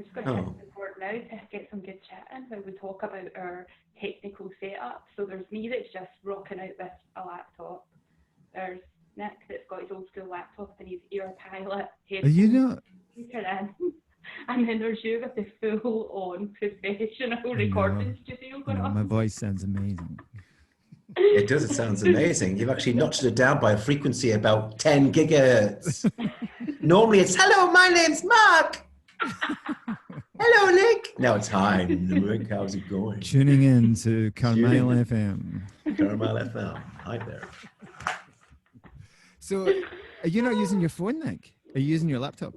I'm just going to hit support now to get some good chat in where we talk about our technical setup. So there's me that's just rocking out with a laptop. There's Nick that's got his old school laptop and his ear pilot headphones. Are you not? And then there's you with the full-on professional recording studio going on. My voice sounds amazing. It does. It sounds amazing. You've actually notched it down by a frequency about 10 gigahertz. Normally it's, hello, my name's Mark. Hello, Nick. Now it's, hi, Nick. How's it going? Tuning in to Carmel FM. Carmel FM. Hi there. So, are you not using your phone, Nick? Are you using your laptop?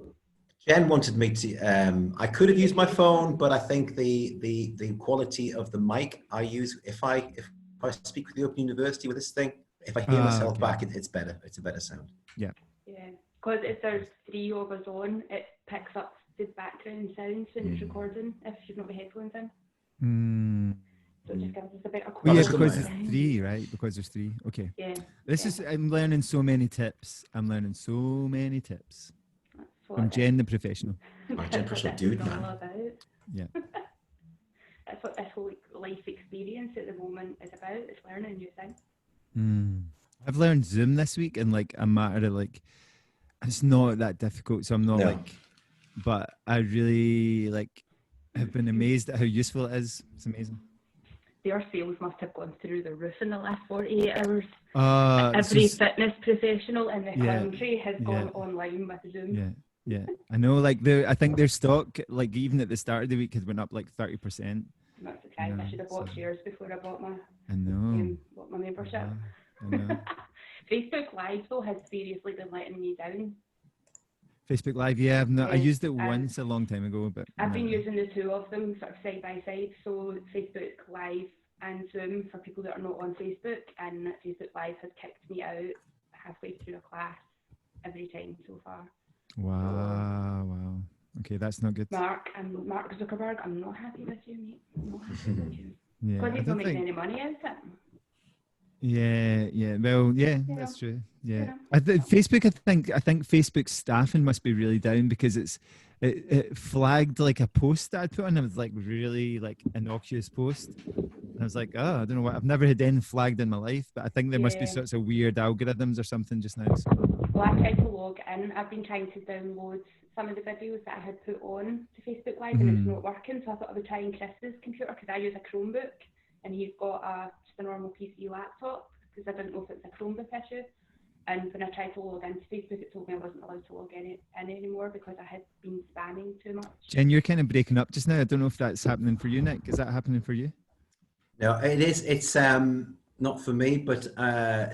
Jen wanted me to. I could have used my phone, but I think the quality of the mic I use, if I speak with the Open University with this thing, if I hear myself back, it's better. It's a better sound. Yeah, because if there's 3 of us on, it picks up the background sounds when it's recording if you've not got headphones in. So it just gives us a better quality. Yeah, because there's 3, right? Because there's 3. Okay. Yeah. I'm learning so many tips. I'm from Jen, the professional. Jen, professional dude, man. Yeah. That's what this whole life experience at the moment is about. It's learning new things. I've learned Zoom this week in like a matter of like, it's not that difficult. So I'm not but I really have been amazed at how useful it is. It's amazing. Their sales must have gone through the roof in the last 48 hours. Every fitness professional in the country has gone online with Zoom. Yeah. I know, I think their stock, even at the start of the week, has went up 30%. I'm not surprised. I should have bought shares before I bought my membership. I know. Facebook Live, though, has seriously been letting me down. Facebook Live, I used it once a long time ago, but I've been using the 2 of them sort of side by side. So Facebook Live and Zoom for people that are not on Facebook, and Facebook Live has kicked me out halfway through a class every time so far. Wow. Okay, that's not good. Mark Zuckerberg, I'm not happy with you, mate. I'm not happy with you. Because he's not making any money out of it. Yeah. Well, that's true. Yeah. Facebook, I think Facebook's staffing must be really down because it flagged a post that I'd put on. It was really innocuous post. And I was like, oh, I don't know what. I've never had anything flagged in my life, but I think there must be sorts of weird algorithms or something just now. So. Well, I tried to log in. I've been trying to download some of the videos that I had put on to Facebook Live, and it's not working. So I thought I would try and Chris's computer because I use a Chromebook, and he's got just a normal PC laptop because I didn't know if it's a Chromebook issue. And when I tried to log into Facebook, it told me I wasn't allowed to log in anymore because I had been spamming too much. Jen, you're kind of breaking up just now. I don't know if that's happening for you, Nick. Is that happening for you? No, it is. It's not for me, but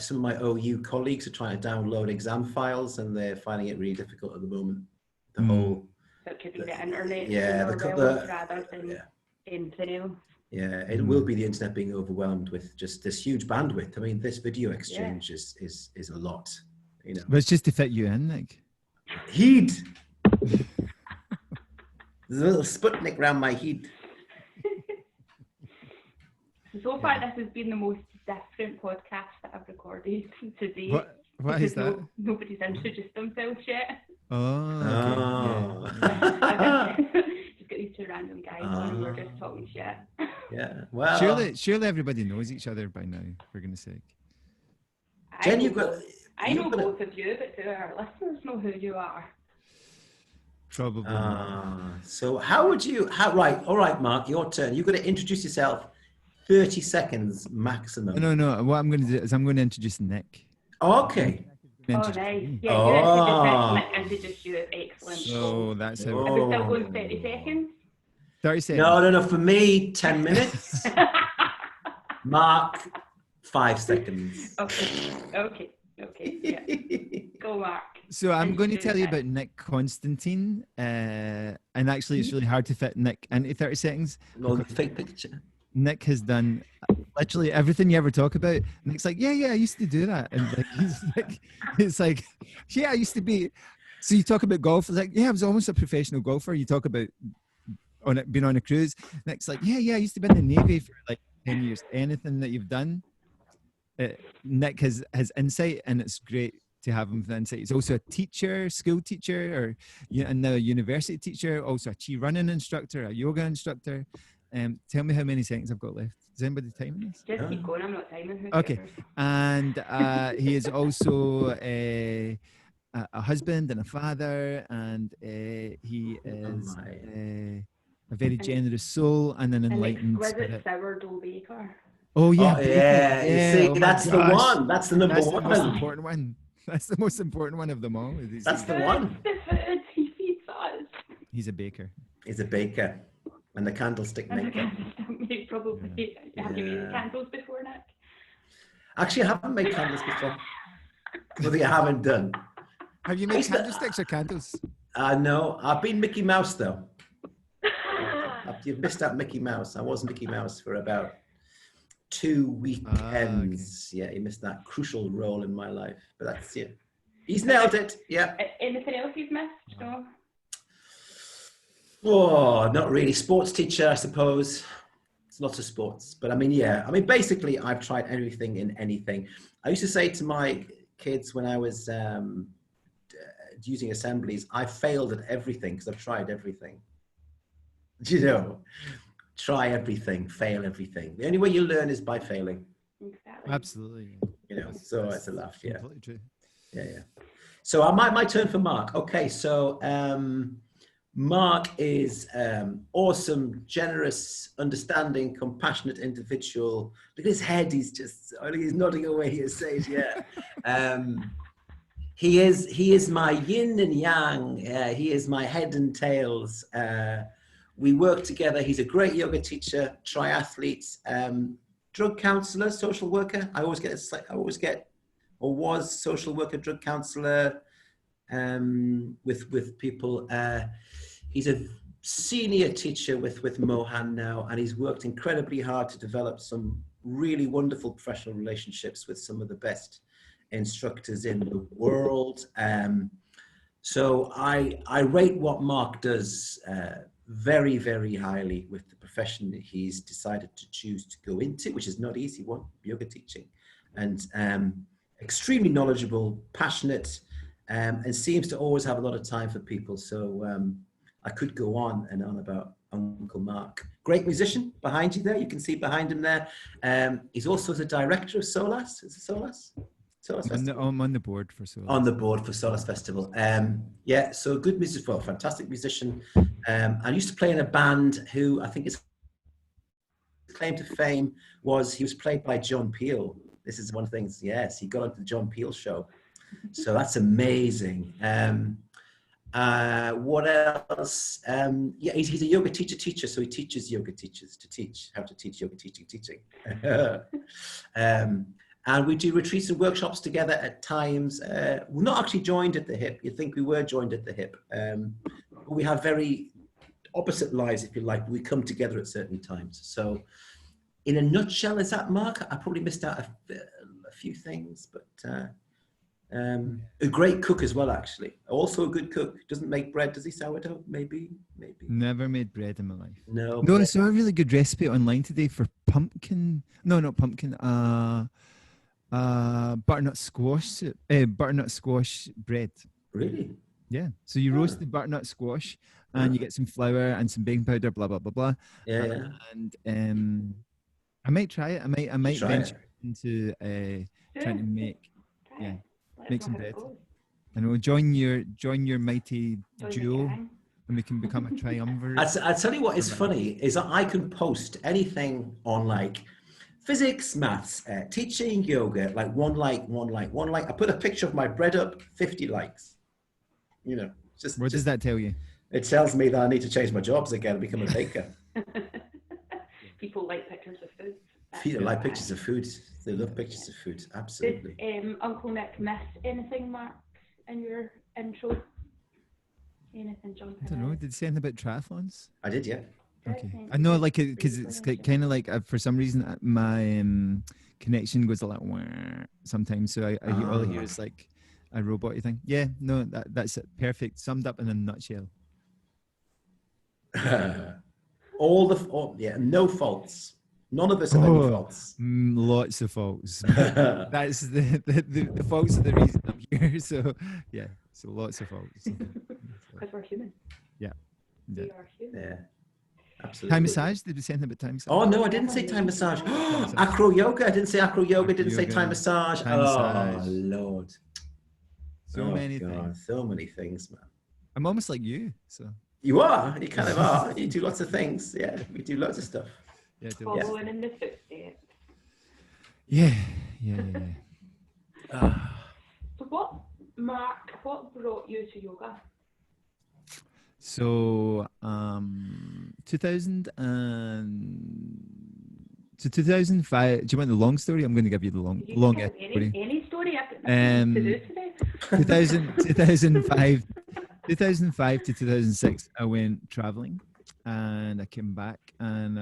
some of my OU colleagues are trying to download exam files, and they're finding it really difficult at the moment. The whole. So it could be the internet. Rather than anything else. Yeah, it will be the internet being overwhelmed with just this huge bandwidth. I mean, this video exchange is a lot, But it's just to fit you in, Nick. Heat. There's a little Sputnik around my heat. So far, this has been the most different podcast that I've recorded today. What is that? Nobody's introduced themselves yet. Oh. Okay. Just got these 2 random guys on and we're just talking shit. Yeah. Well, surely everybody knows each other by now, for goodness sake. Jen, I know both of you, but do our listeners know who you are? Probably. So how would you? All right, Mark, your turn. You've got to introduce yourself. 30 seconds maximum. No. What I'm going to do is I'm going to introduce Nick. Oh, okay. Oh, nice. Yeah, you introduce you. Excellent. So that's how. Are we still going 30 seconds? 30 seconds. No. For me, 10 minutes. Mark, 5 seconds. Okay. Yeah. Go, Mark. So I'm going to tell you about Nick Constantine. And actually, it's really hard to fit Nick into 30 seconds. No, fake picture. Nick has done literally everything you ever talk about. Nick's like, yeah, I used to do that. And it's like, I used to be. So you talk about golf. It's like, I was almost a professional golfer. You talk about being on a cruise. Nick's like, I used to be in the Navy for 10 years. Anything that you've done, Nick has insight, and it's great. to have him for the insight. He's also a teacher, school teacher, or and now a university teacher, also a chi running instructor, a yoga instructor. Tell me how many seconds I've got left. Is anybody timing this? Just keep going. I'm not timing. Who Okay. cares? And he is also a husband and a father, and he is a very generous soul and an enlightened exquisite spirit. sourdough baker. Oh yeah, yeah. You see, oh that's the one. That's the number one. The most important one. That's the most important one of them all. That's the one. The food he feeds us. He's a baker. He's a baker and the candlestick maker. You probably have you made candles before, Nick? Actually, I haven't made candles before. Nothing I haven't done. Have you made candlesticks or candles? No, I've been Mickey Mouse though. You've missed out Mickey Mouse. I was Mickey Mouse for about 2 weekends. Okay. Yeah, he missed that crucial role in my life. But that's it. He's nailed it. Yeah. Anything else you've missed? No. Oh, not really. Sports teacher, I suppose. It's lots of sports. But I mean, yeah. I mean, basically, I've tried everything in anything. I used to say to my kids when I was using assemblies, I failed at everything because I've tried everything. You know, try everything, fail everything. The only way you learn is by failing. Exactly. Absolutely. You know, so it's a laugh. Yeah. Completely true. Yeah. So my turn for Mark. Okay, so Mark is awesome, generous, understanding, compassionate individual. Look at his head. He's nodding away. He's saying, yeah. He is my yin and yang. He is my head and tails. We work together. He's a great yoga teacher, triathlete, drug counselor, social worker. I always get, or was social worker, drug counselor with people. He's a senior teacher with Mohan now, and he's worked incredibly hard to develop some really wonderful professional relationships with some of the best instructors in the world. So I rate what Mark does very, very highly with the profession that he's decided to choose to go into, which is not easy one, yoga teaching, and extremely knowledgeable, passionate, and seems to always have a lot of time for people. So I could go on and on about Uncle Mark. Great musician behind you there. You can see behind him there. He's also the director of Solas. Is it Solas? I'm on the board for Solas. On the board for Solas Festival. Yeah, so good musician, well, fantastic musician. I used to play in a band who I think his claim to fame was he was played by John Peel. This is one of the things, yes, he got onto the John Peel show. So that's amazing. What else? Yeah, he's a yoga teacher, so he teaches yoga teachers to teach how to teach yoga teaching. And we do retreats and workshops together at times. We're not actually joined at the hip. You'd think we were joined at the hip. But we have very opposite lives, if you like. We come together at certain times. So in a nutshell, is that Mark? I probably missed out a few things, but a great cook as well, actually. Also a good cook. Doesn't make bread, does he? Sourdough? Maybe. Never made bread in my life. No, I saw a really good recipe online today for pumpkin. No, not pumpkin. Butternut squash. Butternut squash bread. Really? Yeah. So you roast the butternut squash, and you get some flour and some baking powder. Blah blah blah blah. Yeah. And I might try it. I might venture into trying to make. Yeah. Make some bread, and we'll join your mighty duo, and we can become a triumvirate. I tell you what is funny is that I can post anything on like physics, maths, teaching, yoga, like one like. I put a picture of my bread up, 50 likes. You know, what does that tell you? It tells me that I need to change my jobs again and become a baker. People like pictures of food. People like pictures of food. They love pictures of food. Absolutely. Did Uncle Nick miss anything, Mark, in your intro? Anything, John? I don't know. Did he say anything about triathlons? I did, yeah. Okay. I know, like, because it's kind of like for some reason my connection goes a lot sometimes. So all I hear is like a robot thing. Yeah, no, that's it. Perfect. Summed up in a nutshell. No faults. None of us have any faults. Lots of faults. That's the faults are the reason I'm here. So yeah, so lots of faults. Because we're human. Yeah. We are human. Yeah. Absolutely. Thai massage? Did we say anything about Thai massage? Oh no, I didn't say Thai massage. Acro yoga. I didn't say acro yoga. Didn't say Thai massage. Oh Lord. So many things. So many things, man. I'm almost like you. So you are. You kind of are. You do lots of things. Yeah, we do lots of stuff. Yeah. Following in the footsteps. Yeah. So what brought you to yoga? So 2005. Do you want the long story? I'm going to give you the long story. Any story I can to do today. 2005 to 2006, I went traveling, and I came back, and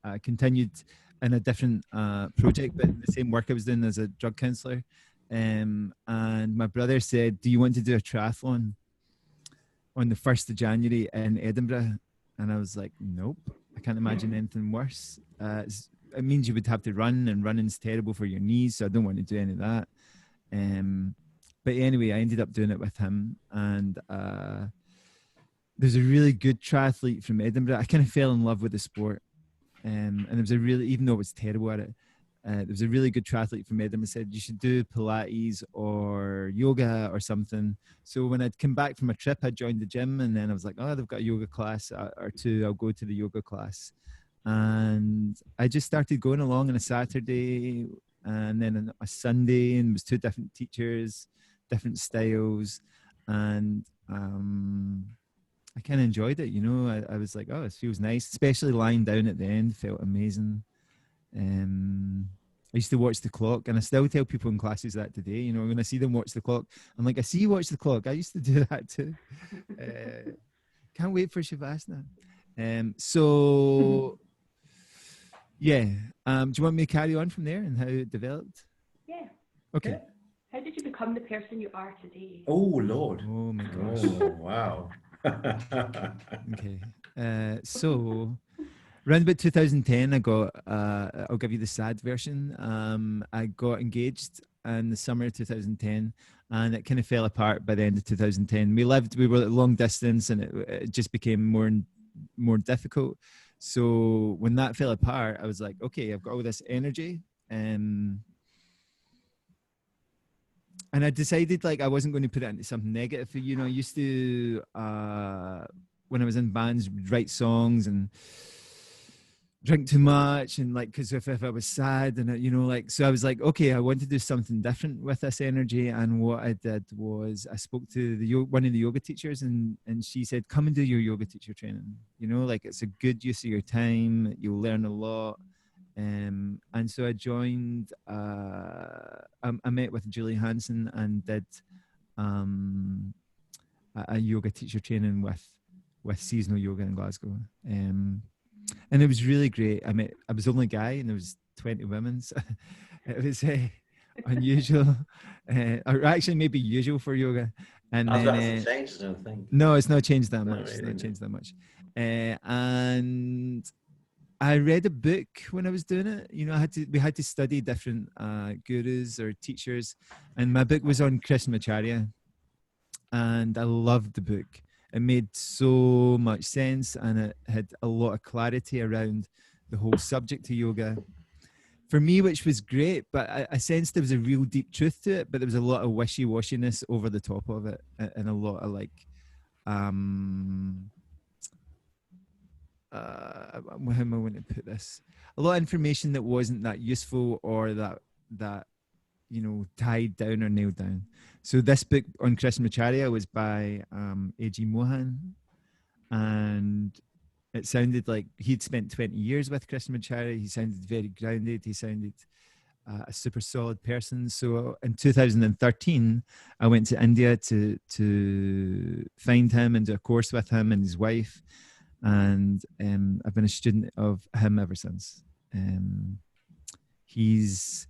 I continued in a different project, but the same work I was doing as a drug counselor. And my brother said, "Do you want to do a triathlon on the 1st of January in Edinburgh?" And I was like, "Nope, I can't imagine anything worse. It means you would have to run, and running's terrible for your knees, so I don't want to do any of that." But anyway, I ended up doing it with him, and there's a really good triathlete from Edinburgh. I kind of fell in love with the sport, and there was even though I was terrible at it, there was a really good triathlete from Edinburgh said you should do Pilates or yoga or something. So when I'd come back from a trip, I joined the gym, and then I was like, oh, they've got a yoga class or two. I'll go to the yoga class. And I just started going along on a Saturday and then on a Sunday, and it was two different teachers, different styles. And I kind of enjoyed it, I was like, oh, it feels nice, especially lying down at the end, felt amazing. I used to watch the clock, and I still tell people in classes that today, when I see them watch the clock, I'm like, I see you watch the clock. I used to do that too. Can't wait for Shavasana. So yeah. Do you want me to carry on from there and how it developed? Yeah. Okay. Yeah. How did you become the person you are today? Oh, Lord. Oh, my gosh. Oh, wow. Okay. So around about 2010, I got, I'll give you the sad version. I got engaged in the summer of 2010, and it kind of fell apart by the end of 2010. We were at long distance, and it just became more and more difficult. So when that fell apart, I was like, okay, I've got all this energy. And I decided I wasn't going to put it into something negative. I used to, when I was in bands, write songs and drink too much, and because if I was sad, and so I was like, okay, I want to do something different with this energy. And what I did was I spoke to one of the yoga teachers, and she said, come and do your yoga teacher training. It's a good use of your time, you'll learn a lot. And so I joined, I met with Julie Hansen and did a yoga teacher training with Seasonal Yoga in Glasgow. And it was really great. I was the only guy, and there was 20 women. So it was unusual, or actually maybe usual for yoga. And then changed, I don't think. No, it's not changed that much. Really, it's not changed that much. And I read a book when I was doing it. We had to study different gurus or teachers, and my book was on Krishnamacharya, and I loved the book. It made so much sense, and it had a lot of clarity around the whole subject of yoga for me, which was great. But I sensed there was a real deep truth to it, but there was a lot of wishy-washiness over the top of it, and a lot of how am I going to put this? A lot of information that wasn't that useful, or that tied down or nailed down. So this book on Krishnamacharya was by A.G. Mohan, and it sounded like he'd spent 20 years with Krishnamacharya. He sounded very grounded. He sounded a super solid person. So in 2013, I went to India to find him and do a course with him and his wife. And I've been a student of him ever since. He's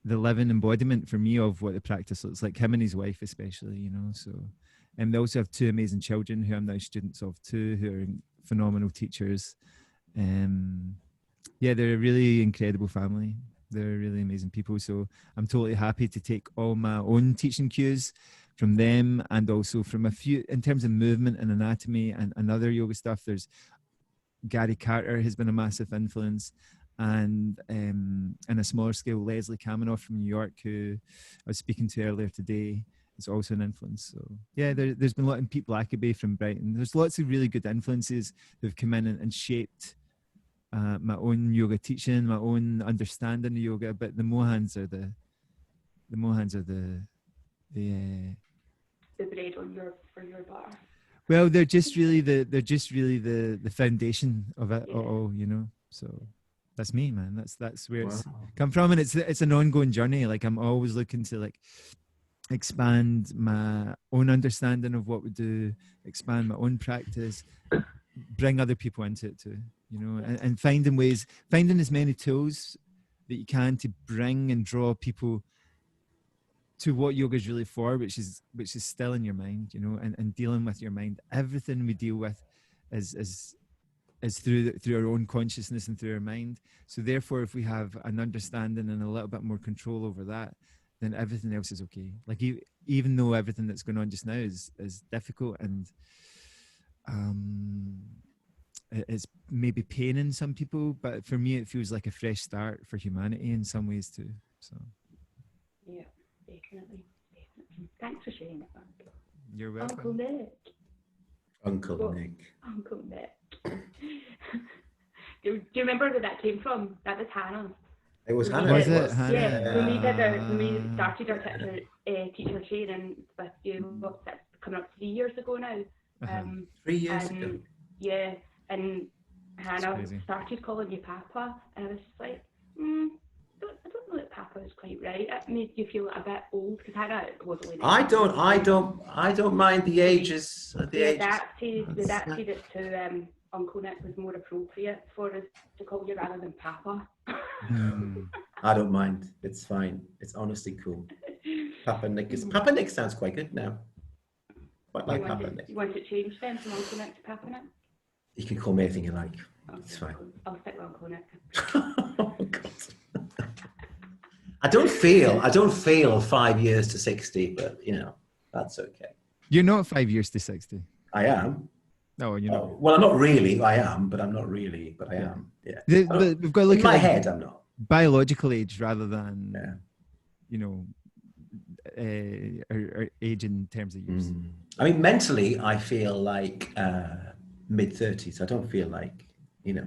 the living embodiment for me of what the practice looks like, him and his wife especially, so. And they also have two amazing children who I'm now students of too, who are phenomenal teachers. And Yeah, they're a really incredible family. They're really amazing people. So I'm totally happy to take all my own teaching cues from them, and also from a few in terms of movement and anatomy and other yoga stuff. There's Gary Carter has been a massive influence, and in a smaller scale, Leslie Kaminoff from New York, who I was speaking to earlier today, is also an influence. So yeah, there's been a lot in Pete Blackaby from Brighton. There's lots of really good influences who've come in and shaped my own yoga teaching, my own understanding of yoga. But the Mohans are the bread on for your bar. well, they're just really the foundation of it all, you know. So that's me, man. That's where it's come from, and it's an ongoing journey. Like I'm always looking to like expand my own understanding of what we do, expand my own practice, bring other people into it too, you know, and finding as many tools that you can to bring and draw people to what yoga is really for, which is still in your mind, you know, and dealing with your mind. Everything we deal with is through our own consciousness and through our mind. So therefore, if we have an understanding and a little bit more control over that, then everything else is okay. Like even though everything that's going on just now is difficult and it's maybe paining some people, but for me it feels like a fresh start for humanity in some ways too. So yeah, definitely. Thanks for sharing it, Mark. You're welcome. Uncle Nick. Uncle Nick. Do you remember where that came from? That was Hannah. It was Hannah. Was it Hannah? Yeah, when we started our teacher training with you, that's coming up 3 years ago now. 3 years ago. Yeah, and Hannah started calling you Papa, and I was just like, I don't know that Papa is quite right. It made you feel a bit old because Hannah was only. I don't mind the ages. We adapted it to Uncle Nick was more appropriate for us to call you rather than Papa. I don't mind. It's fine. It's honestly cool. Papa Nick sounds quite good now. Quite like Papa Nick. You want it changed then from Uncle Nick to Papa Nick? You can call me anything you like. Okay, it's fine. I'll stick with Uncle Nick. Oh God. I don't feel 5 years to 60, but you know, that's okay. You're not 5 years to 60. I am. No, you're not. Well, I'm not really. I am, but I'm not really. But I am. Yeah. We've got to look in my at head. I'm not biological age rather than you know, our age in terms of years. I mean, mentally, I feel like mid-30s. I don't feel like, you know,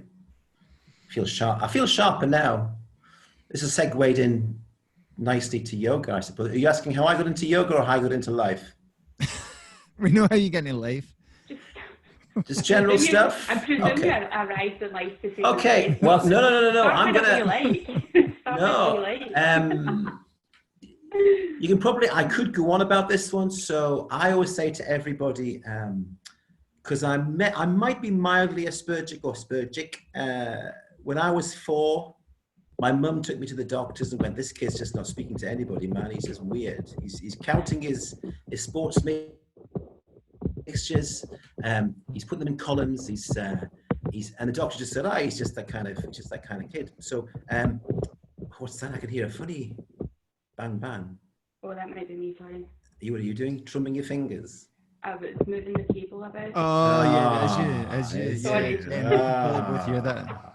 feel sharp. I feel sharper now. This is segued in nicely to yoga, I suppose. Are you asking how I got into yoga or how I got into life? We know how you get into life. Just general stuff? I'm presuming you arrived in life to say okay, well, no. I'm going to... No. You can probably... I could go on about this one. So I always say to everybody, because I might be mildly Aspergic. When I was 4, my mum took me to the doctors and went, this kid's just not speaking to anybody, man. He's just weird. He's counting his sports mixtures. He's putting them in columns. And the doctor just said, he's just that kind of kid. So what's that? I can hear a funny bang bang. Oh, that might be me, sorry. What are you doing? Drumming your fingers? I was moving the table about. Oh, yeah, as you. Sorry. Both hear that.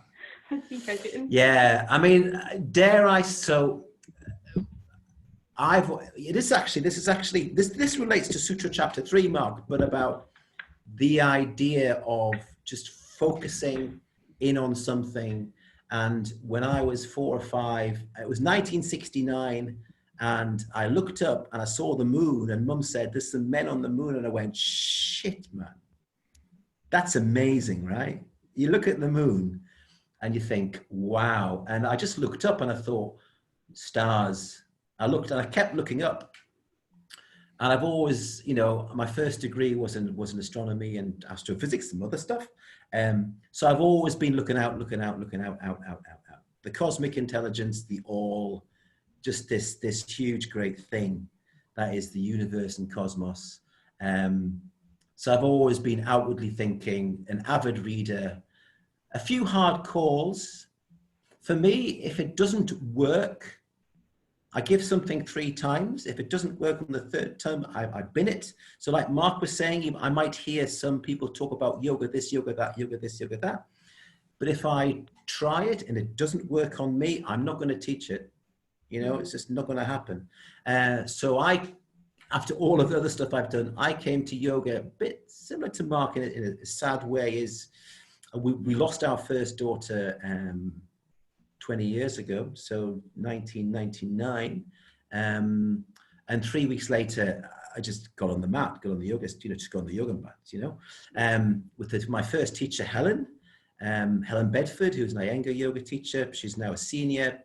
Yeah, I mean, dare I? So, this relates to Sutra Chapter 3, Mark, but about the idea of just focusing in on something. And when I was 4 or 5, it was 1969, and I looked up and I saw the moon, and Mum said, "There's some men on the moon," and I went, "Shit, man, that's amazing, right?" You look at the moon and you think, wow. And I just looked up and I thought, stars. I looked and I kept looking up. And I've always, you know, my first degree was in astronomy and astrophysics and other stuff. So I've always been looking out. The cosmic intelligence, the all, just this huge, great thing that is the universe and cosmos. So I've always been outwardly thinking, an avid reader, a few hard calls, For me, if it doesn't work, I give something 3 times. If it doesn't work on the 3rd time, I bin it. So like Mark was saying, I might hear some people talk about yoga this, yoga that, yoga this, yoga that. But if I try it and it doesn't work on me, I'm not going to teach it. You know, it's just not going to happen. So after all of the other stuff I've done, I came to yoga a bit similar to Mark in a sad way. Is we lost our first daughter 20 years ago, so 1999. And 3 weeks later, I just got on the mat, got on the yoga, just got on the yoga mat, with my first teacher, Helen Bedford, who's an Iyengar yoga teacher. She's now a senior.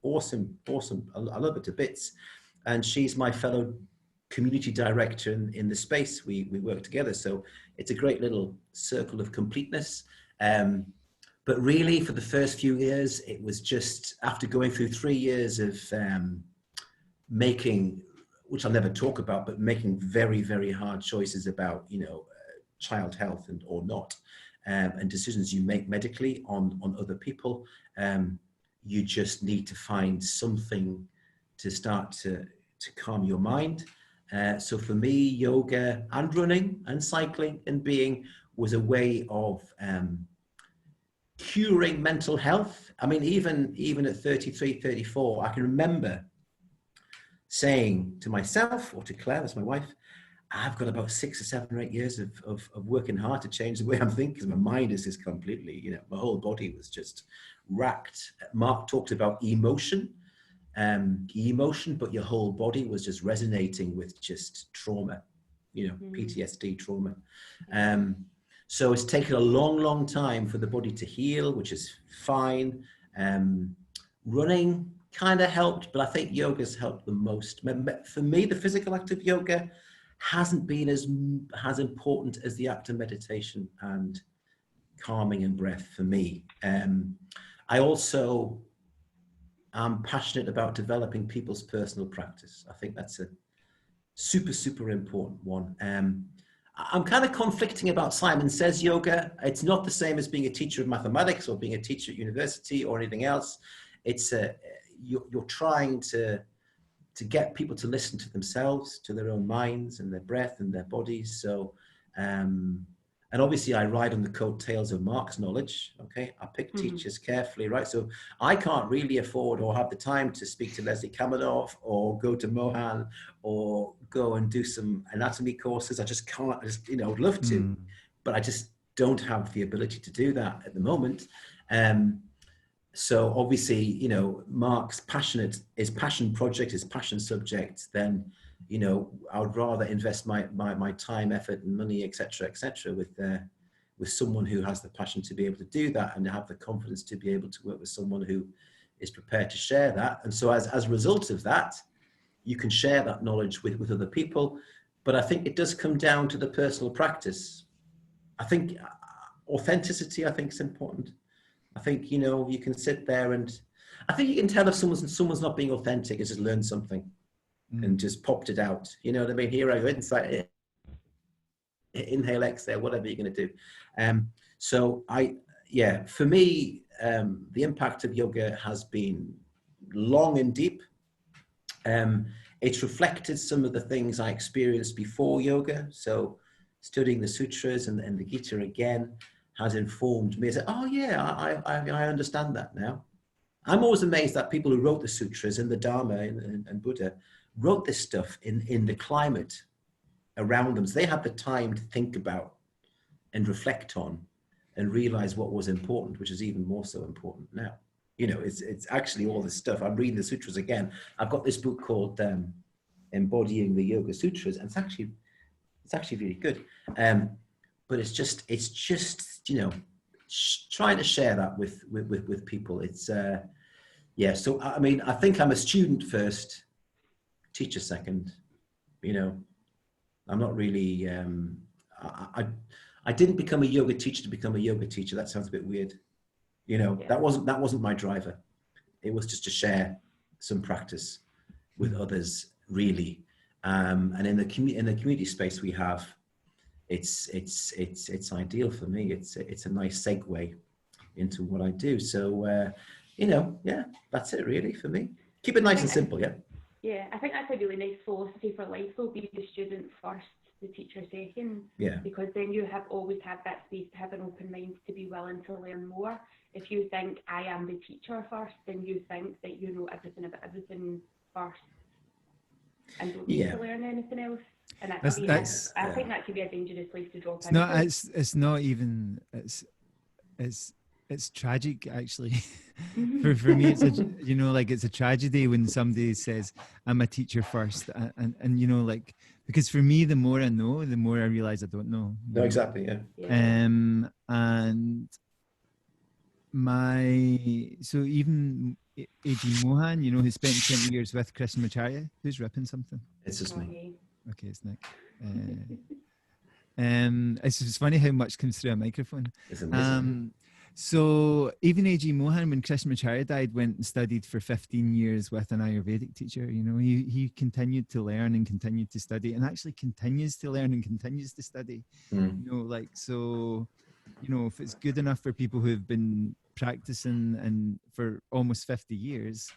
Awesome. I love her to bits. And she's my fellow community director in the space. We work together. So it's a great little circle of completeness. But really, for the first few years, it was just after going through 3 years of making, which I'll never talk about, but making very, very hard choices about, child health or not, and decisions you make medically on other people. You just need to find something to start to calm your mind. So for me, yoga and running and cycling and being was a way of curing mental health. I mean, even at 33, 34, I can remember saying to myself, or to Claire, that's my wife, I've got about 6 or 7 or 8 years of working hard to change the way I'm thinking, because my mind is just completely, my whole body was just racked. Mark talked about emotion, but your whole body was just resonating with just trauma, PTSD trauma. So it's taken a long, long time for the body to heal, which is fine. Running kind of helped, but I think yoga's helped the most. For me, the physical act of yoga hasn't been as important as the act of meditation and calming and breath for me. I also am passionate about developing people's personal practice. I think that's a super, super important one. I'm kind of conflicting about Simon Says yoga. It's not the same as being a teacher of mathematics or being a teacher at university or anything else. It's you're trying to get people to listen to themselves, to their own minds and their breath and their bodies. So, and obviously I ride on the coattails of Mark's knowledge. Okay, I pick teachers carefully, right? So I can't really afford or have the time to speak to Leslie Kamenov or go to Mohan or go and do some anatomy courses. I just can't. I would love to, but I just don't have the ability to do that at the moment. So obviously, Mark's his passion project, his passion subject, then, I would rather invest my time, effort and money, et cetera, with someone who has the passion to be able to do that and have the confidence to be able to work with someone who is prepared to share that. And so as a result of that, you can share that knowledge with other people. But I think it does come down to the personal practice. I think authenticity, is important. I think, you can sit there and I think you can tell if someone's not being authentic and just learned something and just popped it out. You know what I mean? Here I go inside, inhale, exhale, whatever you're going to do. So for me, the impact of yoga has been long and deep. It's reflected some of the things I experienced before yoga. So studying the sutras and the Gita again has informed me. I said, oh yeah, I understand that now. I'm always amazed that people who wrote the sutras and the Dharma and Buddha wrote this stuff in the climate around them. So they had the time to think about and reflect on and realize what was important, which is even more so important now. It's actually all this stuff. I'm reading the sutras again. I've got this book called Embodying the Yoga Sutras, and it's actually really good. But it's just trying to share that with people. It's so I mean, I think I'm a student first, teacher second. I'm not really I didn't become a yoga teacher to become a yoga teacher. That sounds a bit weird. That wasn't my driver. It was just to share some practice with others, really. And in the community space we have, it's ideal for me. It's a nice segue into what I do. So yeah, that's it really for me. Keep it nice and simple, yeah. Yeah, I think that's a really nice philosophy for life, though, be the student first, the teacher second. Yeah. Because then you always have that space to have an open mind, to be willing to learn more. If you think I am the teacher first, then you think that you know everything about everything first and don't need to learn anything else. And I think that could be a dangerous place to drop into. It's not even, it's tragic actually. for me, it's it's a tragedy when somebody says I'm a teacher first, and because for me, the more I know, the more I realize I don't know. No, exactly, yeah. And so even A.G. Mohan, who spent 20 years with Krishnamacharya, who's ripping something? It's just me. Okay, it's Nick. It's just funny how much comes through a microphone. So even A.G. Mohan, when Krishnamacharya died, went and studied for 15 years with an Ayurvedic teacher. He continued to learn and continued to study, and actually continues to learn and continues to study. If it's good enough for people who have been practicing and for almost 50 years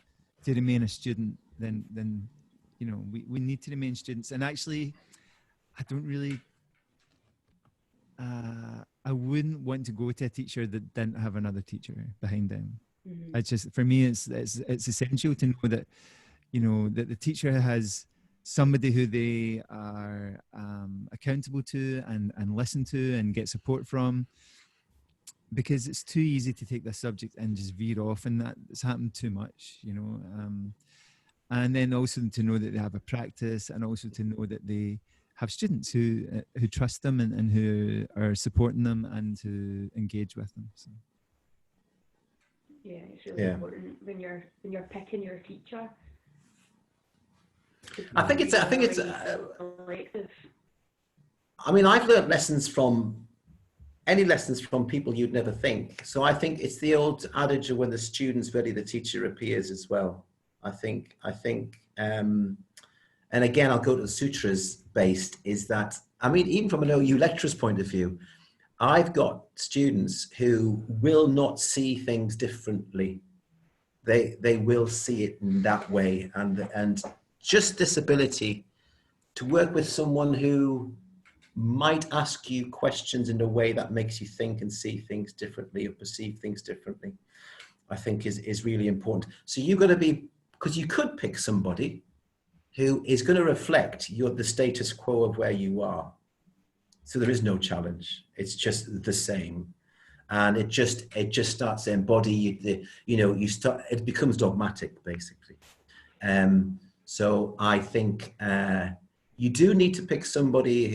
to remain a student, then we need to remain students. And actually, I don't really. I wouldn't want to go to a teacher that didn't have another teacher behind them. Mm-hmm. It's just, for me, it's essential to know that, that the teacher has somebody who they are accountable to and listen to and get support from, because it's too easy to take this subject and just veer off, and that's happened too much, and then also to know that they have a practice, and also to know that they have students who trust them and who are supporting them and who engage with them. So. Yeah, it's really important when you're picking your teacher. I think it's. I mean, I've learned lessons from people you'd never think. So I think it's the old adage of when the student's ready, the teacher appears as well. I think. And again, I'll go to the sutras based, is that, I mean, even from an OU lecturer's point of view, I've got students who will not see things differently. They will see it in that way. And just this ability to work with someone who might ask you questions in a way that makes you think and see things differently or perceive things differently, I think is really important. So you've got to be, because you could pick somebody who is going to reflect the status quo of where you are. So there is no challenge. It's just the same. And it just starts to embody, it becomes dogmatic, basically. So I think you do need to pick somebody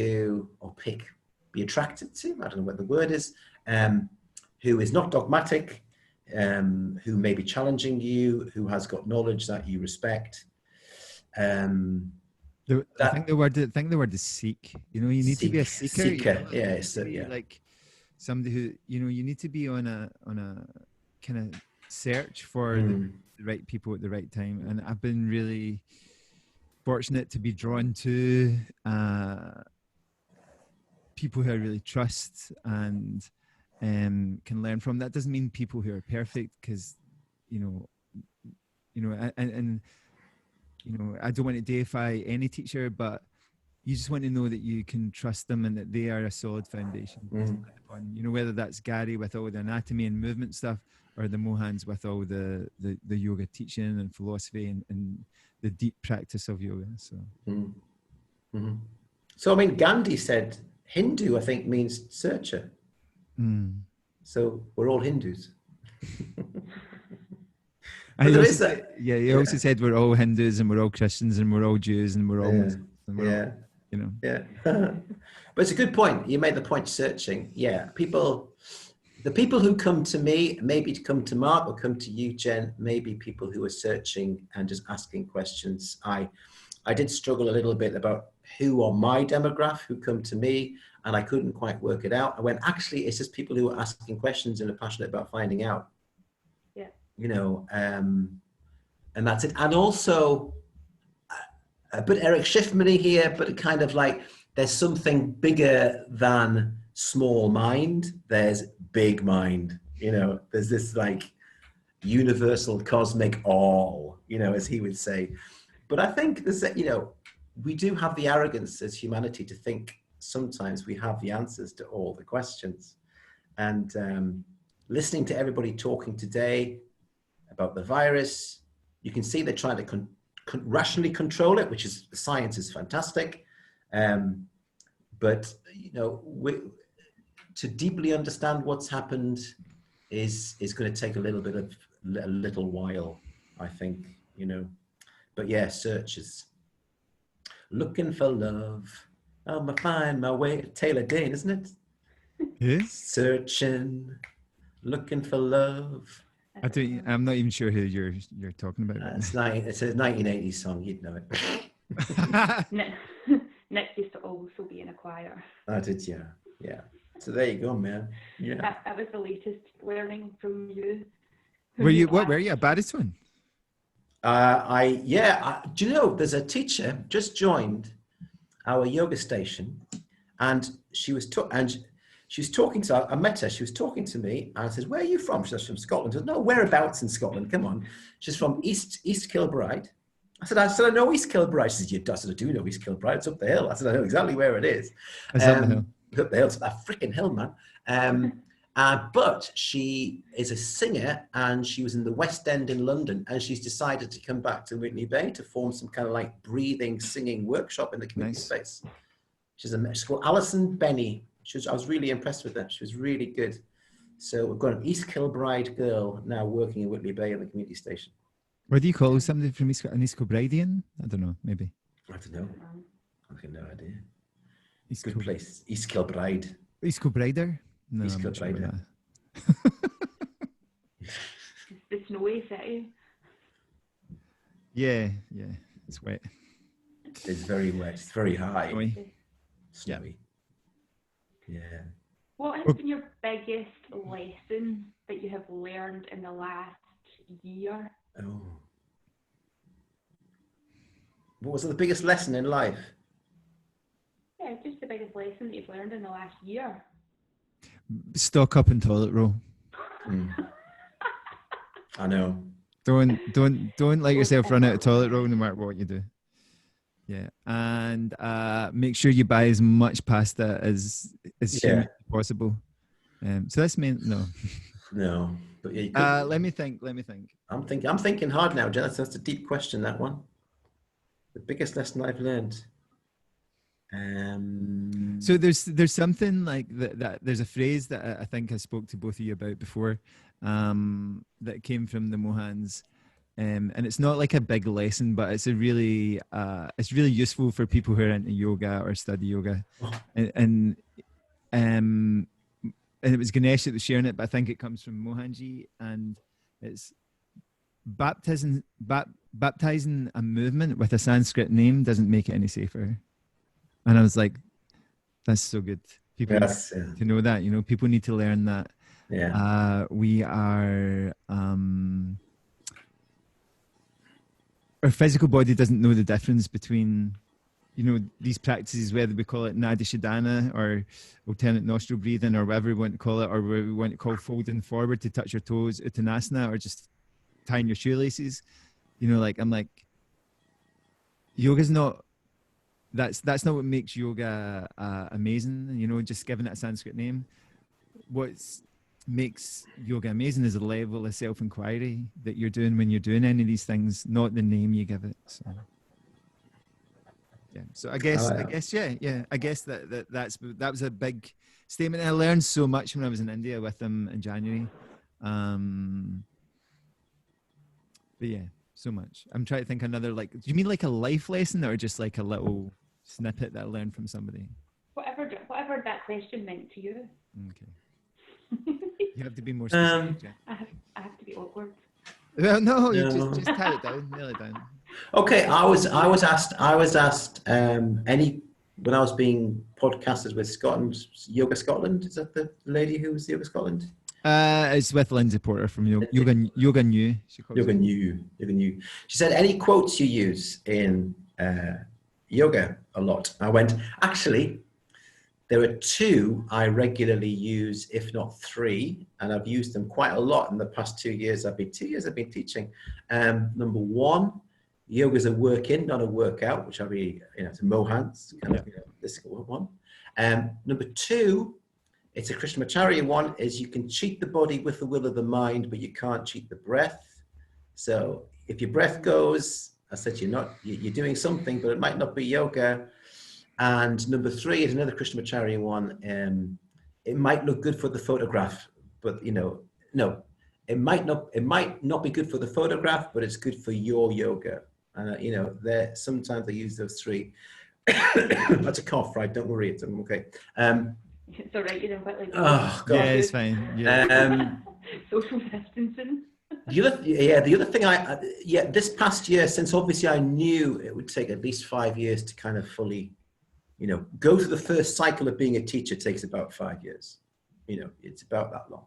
be attracted to, I don't know what the word is, who is not dogmatic, who may be challenging you, who has got knowledge that you respect. I think the word is seek. You need to be a seeker. Like somebody who you need to be on a kind of search for the right people at the right time. And I've been really fortunate to be drawn to people who I really trust and can learn from. That doesn't mean people who are perfect, because I don't want to deify any teacher, but you just want to know that you can trust them and that they are a solid foundation. Whether that's Gary with all the anatomy and movement stuff, or the Mohans with all the yoga teaching and philosophy and the deep practice of yoga. So, So I mean, Gandhi said Hindu, I think, means searcher. So we're all Hindus. And he also said we're all Hindus and we're all Christians and we're all Jews and we're all Muslims. And we're all, But it's a good point. You made the point, searching. Yeah, the people who come to me, maybe to come to Mark or come to you, Jen, maybe people who are searching and just asking questions. I did struggle a little bit about who are my demographic who come to me, and I couldn't quite work it out. I went, actually, it's just people who are asking questions and are passionate about finding out. And that's it. And also a bit Eric Schiffman here, but kind of like there's something bigger than small mind. There's big mind. There's this like universal, cosmic all, as he would say. But I think there's, we do have the arrogance as humanity to think sometimes we have the answers to all the questions. And listening to everybody talking today about the virus, you can see they're trying to rationally control it, which is, science is fantastic. But, to deeply understand what's happened is going to take a little while, I think, But yeah, searches. Looking for love. I'm going to find my way. Taylor Dane, isn't it? Yeah. Searching, looking for love. I'm not even sure who you're talking about. It's a 1980s song. You'd know it. Nick used to also be in a choir. I did, yeah. So there you go, man. Yeah. That was the latest learning from you. What were you, a baritone? Do you know, there's a teacher just joined our yoga station, and she was talking to, I met her, she was talking to me, and I said, where are you from? She said, from Scotland. I said, no, whereabouts in Scotland? Come on. She's from East Kilbride. I said, I know East Kilbride. She said, I said, I do know East Kilbride. It's up the hill. I said, I know exactly where it is. It's up the hill. Up the hill. It's that freaking hill, man. But she is a singer, and she was in the West End in London, and she's decided to come back to Whitney Bay to form some kind of like breathing, singing workshop in the community space. She's called Alison Benny. I was really impressed with her. She was really good. So we've got an East Kilbride girl now working in Whitney Bay in the community station. What do you call somebody from an East Kilbridean? I don't know, maybe. I don't know. I've got no idea. East place. East Kilbride. East Kilbrider? No, East Kilbride. The snowy city. Yeah. It's wet. It's very wet. It's very high. Snowy. Yeah. What has been your biggest lesson that you have learned in the last year? Oh. What was the biggest lesson in life? Yeah, just the biggest lesson that you've learned in the last year. Stock up in toilet roll. I know. Don't let yourself run out of toilet roll no matter what you do. Yeah, and make sure you buy as much pasta as humanly possible. So that's no, but yeah. Let me think. I'm thinking hard now, Jen. That's a deep question. That one. The biggest lesson I've learned. So there's something like that. There's a phrase that I think I spoke to both of you about before, that came from the Mohans. And it's not like a big lesson, but it's really useful for people who are into yoga or study yoga. And it was Ganesh that was sharing it, but I think it comes from Mohanji, and it's baptizing a movement with a Sanskrit name doesn't make it any safer. And I was like, that's so good. People need to know that, people need to learn that. Yeah. We are. Our physical body doesn't know the difference between, these practices, whether we call it Nadi Shodhana or alternate nostril breathing or whatever we want to call it, or we want to call folding forward to touch your toes, Uttanasana, or just tying your shoelaces. I'm like, yoga's not, that's not what makes yoga amazing, just giving it a Sanskrit name. What makes yoga amazing is the level of self-inquiry that you're doing when you're doing any of these things, not the name you give it. So I guess that was a big statement. I learned so much when I was in India with them in January. But yeah, so much. I'm trying to think another, do you mean like a life lesson or just like a little snippet that I learned from somebody? Whatever that question meant to you. Okay. You have to be more specific. I have to be awkward. Well, no, you just tie it down, nail it down. Okay, I was asked when I was being podcasted with Yoga Scotland. Is that the lady who was Yoga Scotland? It's with Lindsay Porter from Yoga New. Yoga New. She said, any quotes you use in yoga a lot? I went, actually, There are two I regularly use, if not three, and I've used them quite a lot in the past 2 years. I've been teaching. Number one, yoga is a work-in, not a workout, which I'll be, it's a Mohans kind of, this one. Number two, it's a Krishnamacharya one, is you can cheat the body with the will of the mind, but you can't cheat the breath. So if your breath goes, I said you're doing something, but it might not be yoga. And number three is another Krishnamacharya one. It might look good for the photograph, but no, it might not be good for the photograph, but it's good for your yoga. Sometimes they use those three. That's a cough, right? Don't worry, it's okay. It's all right, you don't quite like. Oh God, yeah, it's fine. Yeah. Social distancing. The other thing this past year, since obviously I knew it would take at least 5 years to kind of fully, go through the first cycle of being a teacher takes about 5 years. It's about that long.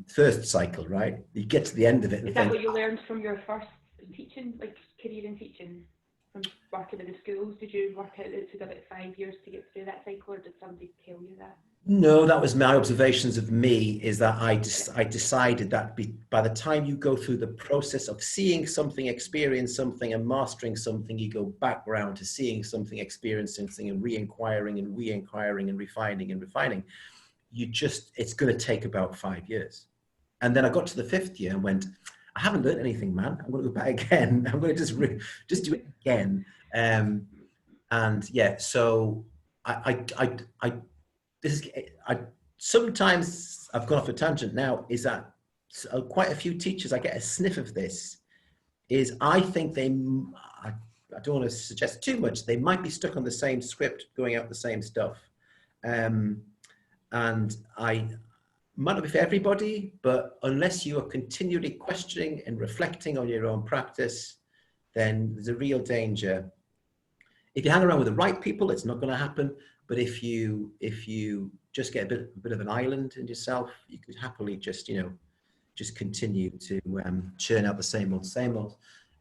First cycle, right? You get to the end of it. Is that what you learned from your first teaching, like career in teaching, from working in the schools? Did you work out that it took about 5 years to get through that cycle, or did somebody tell you that? No, that was my observations of me, is that I decided that by the time you go through the process of seeing something, experience something, and mastering something, you go back round to seeing something, experiencing something, and re-inquiring and re-inquiring and refining and refining. It's going to take about 5 years. And then I got to the 5th year and went, I haven't learned anything, man. I'm going to go back again. I'm going to just do it again. So sometimes I've gone off a tangent now, is that quite a few teachers, I get a sniff of this, is I think I don't want to suggest too much, they might be stuck on the same script, going out the same stuff. And I might not be for everybody, but unless you are continually questioning and reflecting on your own practice, then there's a real danger. If you hang around with the right people, it's not going to happen. But if you just get a bit of an island in yourself, you could happily just continue to churn out the same old.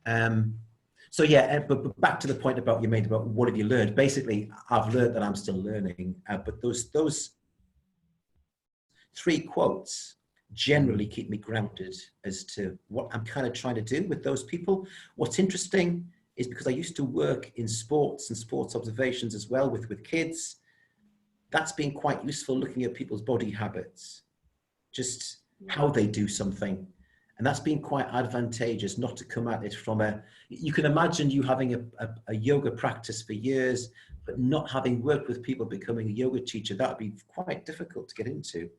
But back to the point about you made about what have you learned. Basically, I've learned that I'm still learning. But those 3 quotes generally keep me grounded as to what I'm kind of trying to do with those people. What's interesting is because I used to work in sports and sports observations as well with kids. That's been quite useful, looking at people's body habits, just how they do something. And that's been quite advantageous, not to come at it from you can imagine you having a yoga practice for years, but not having worked with people, becoming a yoga teacher, that would be quite difficult to get into.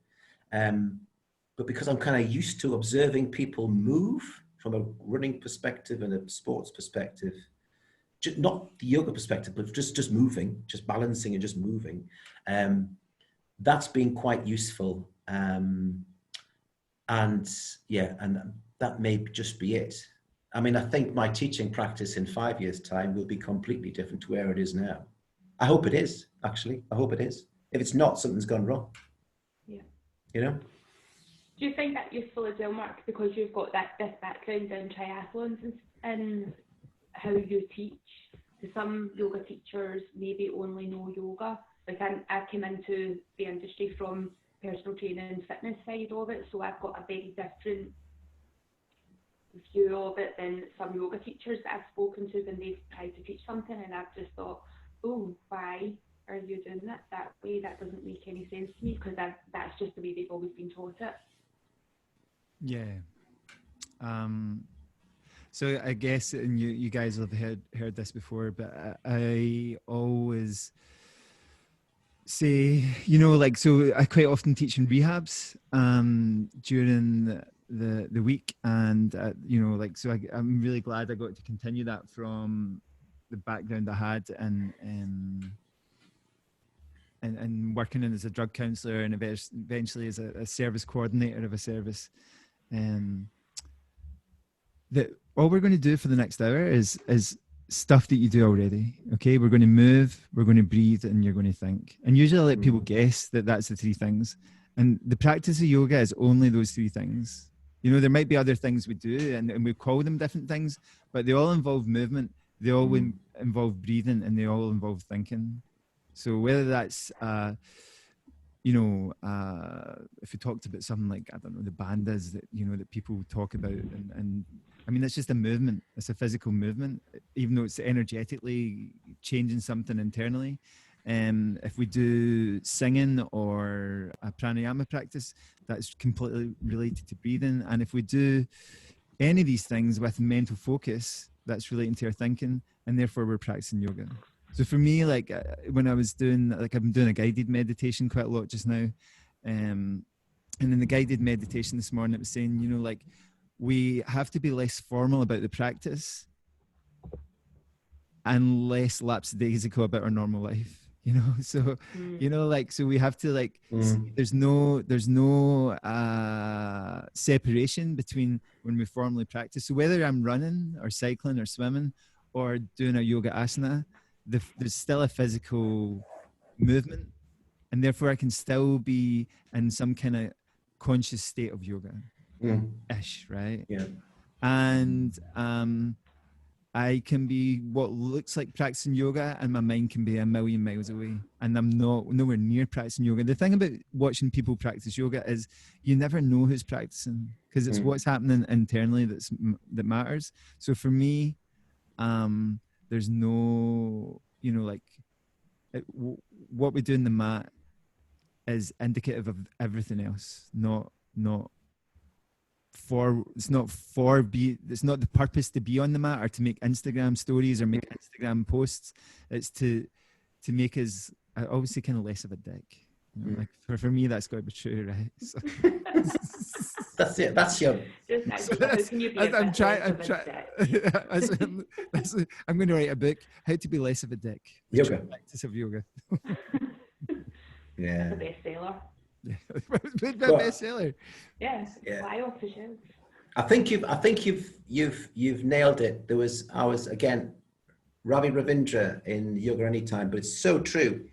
But because I'm kind of used to observing people move from a running perspective and a sports perspective, not the yoga perspective, but just moving, just balancing and just moving. That's been quite useful. And that may just be it. I mean, I think my teaching practice in 5 years' time will be completely different to where it is now. I hope it is, actually. I hope it is. If it's not, something's gone wrong. Yeah. Do you find that useful as well, Mark, because you've got this background in triathlons and how you teach? So some yoga teachers maybe only know yoga. Like I came into the industry from personal training and fitness side of it, so I've got a very different view of it than some yoga teachers that I've spoken to when they've tried to teach something, and I've just thought, oh, why are you doing it that way? That doesn't make any sense to me, because that's just the way they've always been taught it. Yeah. So I guess, and you guys have heard this before, but I always say, so I quite often teach in rehabs during the week, and so I'm really glad I got to continue that from the background I had and working in as a drug counsellor and eventually as a service coordinator of a service. That all we're going to do for the next hour is stuff that you do already. Okay, we're going to move, we're going to breathe, and you're going to think. And usually I let people guess that that's the 3 things. And the practice of yoga is only those 3 things. There might be other things we do, and we call them different things, but they all involve movement, they all involve breathing, and they all involve thinking. So whether that's if we talked about something like, I don't know, the bandhas that, that people talk about, and I mean, it's just a movement. It's a physical movement, even though it's energetically changing something internally. If we do singing or a pranayama practice, that's completely related to breathing. And if we do any of these things with mental focus, that's relating to our thinking, and therefore we're practicing yoga. So for me, like when I was doing, like I've been doing a guided meditation quite a lot just now. And in the guided meditation this morning, it was saying, like we have to be less formal about the practice and less lapsadaisical about our normal life. So so we have to there's no separation between when we formally practice. So whether I'm running or cycling or swimming or doing a yoga asana, there's still a physical movement, and therefore I can still be in some kind of conscious state of yoga ish, right? Yeah. And I can be what looks like practicing yoga, and my mind can be a million miles away, and I'm nowhere near practicing yoga. The thing about watching people practice yoga is you never know who's practicing, because it's what's happening internally that matters. So for me, there's no, what we do in the mat is indicative of everything else, it's not the purpose to be on the mat or to make Instagram stories or make Instagram posts. It's to make us obviously kind of less of a dick. Like for me, that's got to be true, right? So. That's it. That's your. I'm going to write a book, How to Be Less of a Dick. Yoga. Practice of yoga. Yeah. The bestseller. Yeah, bestseller. Yes. Yeah. Fly off the shelf. I think you've nailed it. I was again, Ravi Ravindra in Yoga Anytime, but it's so true.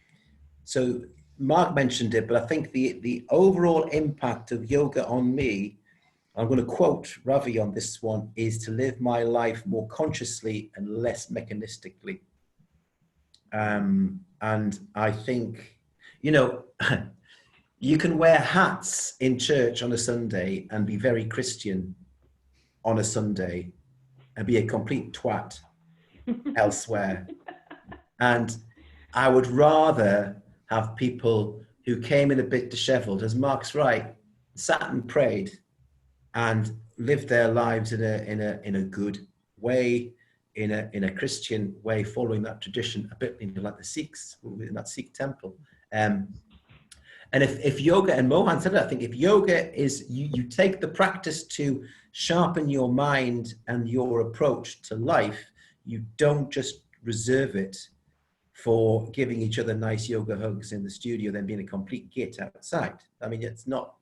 So Mark mentioned it, but I think the overall impact of yoga on me, I'm going to quote Ravi on this one, is to live my life more consciously and less mechanistically. And I think, you can wear hats in church on a Sunday and be very Christian on a Sunday and be a complete twat elsewhere. And I would rather have people who came in a bit disheveled, as Mark's right, sat and prayed and lived their lives in a good way, in a Christian way, following that tradition, a bit like the Sikhs in that Sikh temple. And if yoga, and Mohan said it, I think if yoga is, you take the practice to sharpen your mind and your approach to life, you don't just reserve it for giving each other nice yoga hugs in the studio, then being a complete git outside. I mean, that's not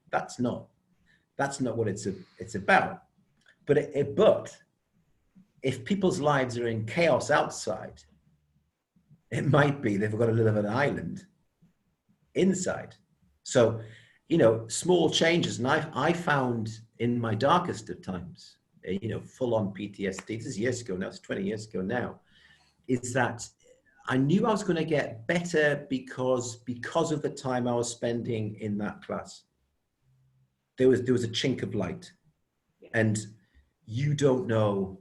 what it's about. But but if people's lives are in chaos outside, it might be they've got to live on an island inside. So, small changes. And I found in my darkest of times, full on PTSD, this is years ago now, it's 20 years ago now, is that I knew I was going to get better because of the time I was spending in that class. There was a chink of light. And you don't know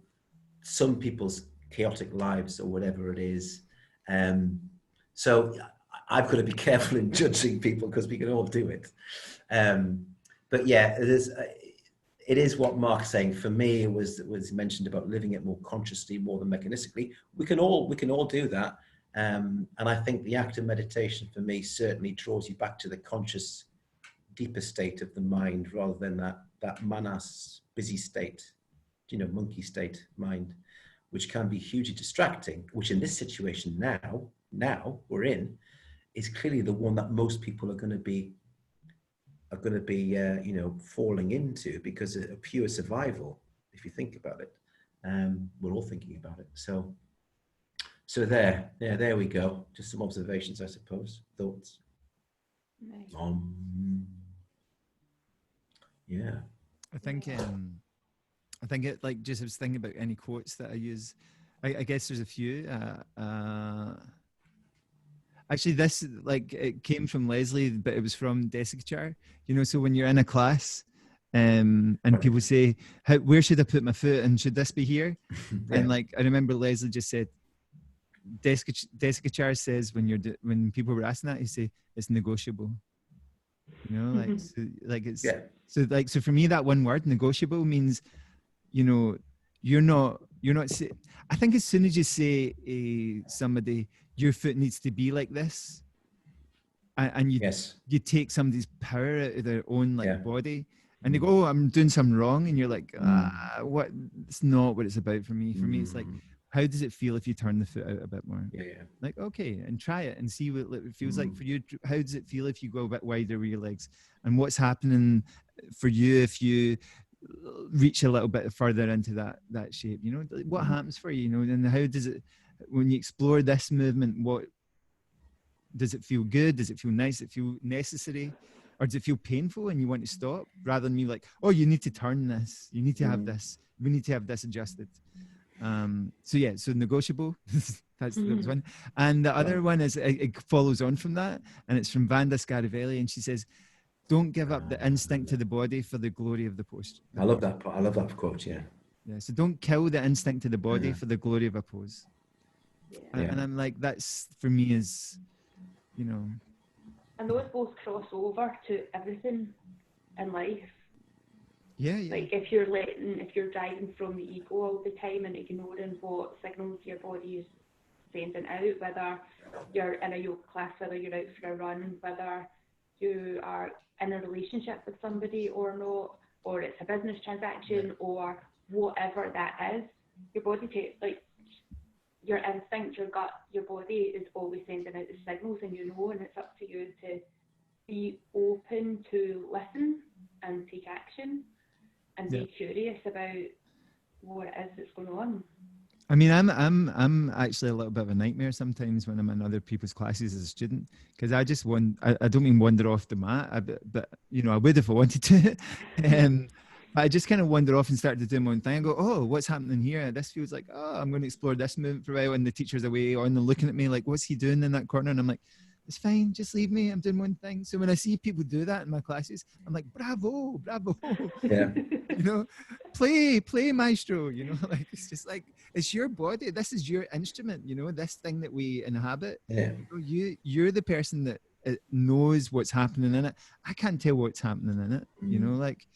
some people's chaotic lives or whatever it is. So I've got to be careful in judging people because we can all do it. But yeah, it is what Mark's saying. For me, it was mentioned about living it more consciously, more than mechanistically. We can all do that. And I think the act of meditation for me certainly draws you back to the conscious, deeper state of the mind rather than that manas, busy state, monkey state mind, which can be hugely distracting, which in this situation now we're in, is clearly the one that most people are going to be falling into because of pure survival. If you think about it, we're all thinking about it. So there we go. Just some observations, I suppose. Thoughts. Nice. Yeah. I think it, like, just I was thinking about any quotes that I use. I guess there's a few. Actually, this like it came from Leslie, but it was from Desikachar. You know, so when you're in a class, and people say, "Where should I put my foot?" and should this be here? Yeah. And like I remember Leslie just said, Desikachar says when people were asking that, he say it's negotiable. You know, like it's so for me that one word negotiable means, you know, you're not. I think as soon as you say somebody your foot needs to be like this, and you take somebody's power out of their own body, and they go, "Oh, I'm doing something wrong," and you're like, "What? It's not what it's about for me. For me, it's like, how does it feel if you turn the foot out a bit more? Like, okay, and try it and see what it feels like for you. How does it feel if you go a bit wider with your legs? And what's happening for you if you reach a little bit further into that shape? You know, what happens for you? You know, and how does it when you explore this movement? What does it feel good? Does it feel nice? Does it feel necessary? Or does it feel painful and you want to stop rather than me like, oh, you need to turn this. You need to have this. We need to have this adjusted. So negotiable. That's one. And the other one is it follows on from that, and it's from Vanda Scarivelli, and she says, "Don't give up the instinct to the body for the glory of the post." I love that part. I love that quote. Yeah. Yeah. So don't kill the instinct to the body for the glory of a pose. And I'm like, that's for me is, you know. And those both cross over to everything in life. Yeah. Like if you're driving from the ego all the time and ignoring what signals your body is sending out, whether you're in a yoga class, whether you're out for a run, whether you are in a relationship with somebody or not, or it's a business transaction or whatever that is, your body takes, like, your instinct, your gut, your body is always sending out the signals, and you know, and it's up to you to be open to listen and take action and be curious about what it is that's going on. I mean, I'm actually a little bit of a nightmare sometimes when I'm in other people's classes as a student, because I just I don't mean wander off the mat, but you know, I would if I wanted to. But I just kind of wander off and start to do my own thing. I go, oh, what's happening here? This feels like, oh, I'm going to explore this movement for a while. And the teacher's away on and looking at me like, what's he doing in that corner? And I'm like, it's fine, just leave me. I'm doing one thing. So when I see people do that in my classes, I'm like, bravo. Yeah. You know, play maestro. You know, like it's just like it's your body. This is your instrument. You know, this thing that we inhabit. Yeah. You're the person that knows what's happening in it. I can't tell what's happening in it. You know, like.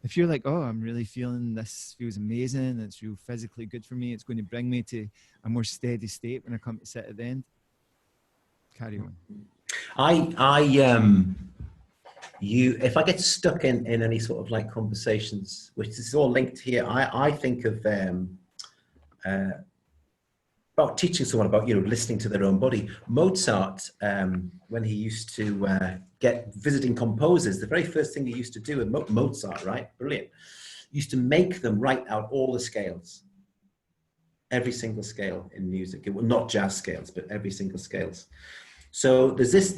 If you're like, oh, I'm really feeling this feels amazing, it's real physically good for me, it's going to bring me to a more steady state when I come to sit at the end, carry on. If I get stuck in any sort of like conversations, which is all linked here, I think of about teaching someone about, you know, listening to their own body. Mozart, when he used to get visiting composers, the very first thing he used to do with Mozart, right? Brilliant. Used to make them write out all the scales, every single scale in music. Well, not jazz scales, but every single scales. So there's this,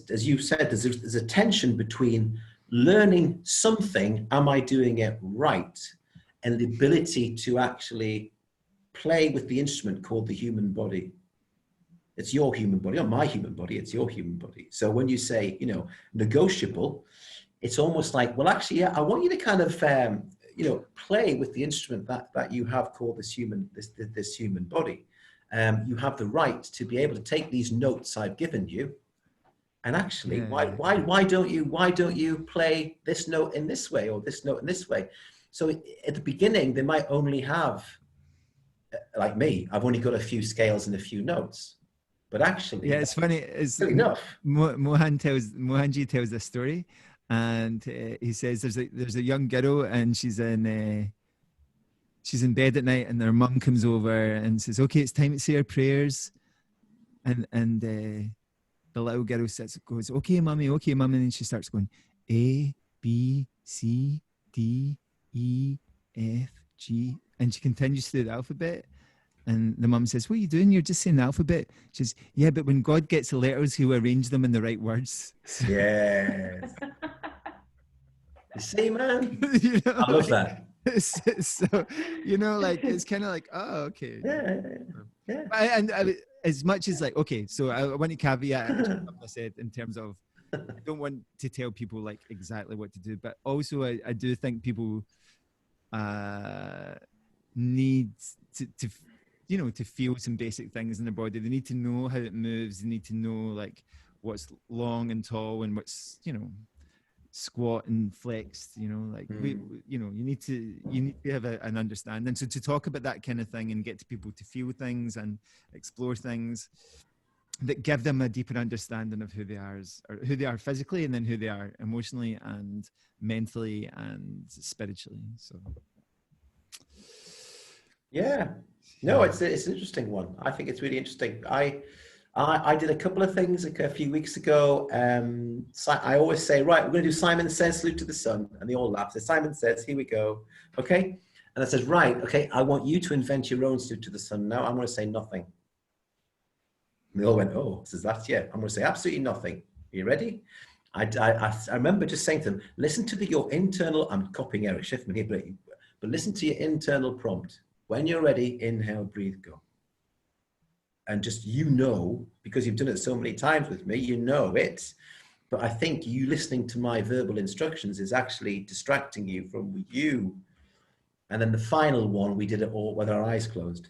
as you said, there's a tension between learning something, am I doing it right? And the ability to actually play with the instrument called the human body. It's your human body, not my human body, it's your human body. So when you say, you know, negotiable, it's almost like, well, actually, yeah, I want you to kind of, you know, play with the instrument that you have called this human body. You have the right to be able to take these notes I've given you, and actually, why don't you play this note in this way or this note in this way? So at the beginning, they might only have, like me, I've only got a few scales and a few notes. But actually, yeah, it's funny. It's enough. Mohanji tells a story, and he says there's a young girl, and she's in bed at night, and her mum comes over and says, "Okay, it's time to say our prayers," and the little girl goes, "Okay, mummy," and then she starts going A, B, C, D, E, F, G, and she continues through the alphabet. And the mum says, what are you doing? You're just saying the alphabet. She says, yeah, but when God gets the letters, he'll arrange them in the right words. Yes. You see, man? You know, I love that. So, you know, like, it's kind of like, oh, okay. Yeah. And as much as like, okay, so I want to caveat something I said in terms of I don't want to tell people like exactly what to do, but also I do think people need to you know, to feel some basic things in their body. They need to know how it moves. They need to know like what's long and tall and what's, you know, squat and flexed, you know, like you know, you need to have an understanding. So to talk about that kind of thing and get to people to feel things and explore things that give them a deeper understanding of who they are, or who they are physically, and then who they are emotionally and mentally and spiritually. So yeah, no, it's an interesting one. I think it's really interesting. I did a couple of things a few weeks ago. I always say, right, we're going to do Simon Says Salute to the Sun. And they all laugh. So Simon Says, here we go. Okay. And I says, right, okay, I want you to invent your own salute to the sun. Now I'm going to say nothing. And they all went, oh, says that's, yeah. I'm going to say absolutely nothing. Are you ready? I remember just saying to them, listen to your internal, I'm copying Eric Schiffman here, but listen to your internal prompt. When you're ready, inhale, breathe, go. And just, you know, because you've done it so many times with me, you know it. But I think you listening to my verbal instructions is actually distracting you from you. And then the final one, we did it all with our eyes closed.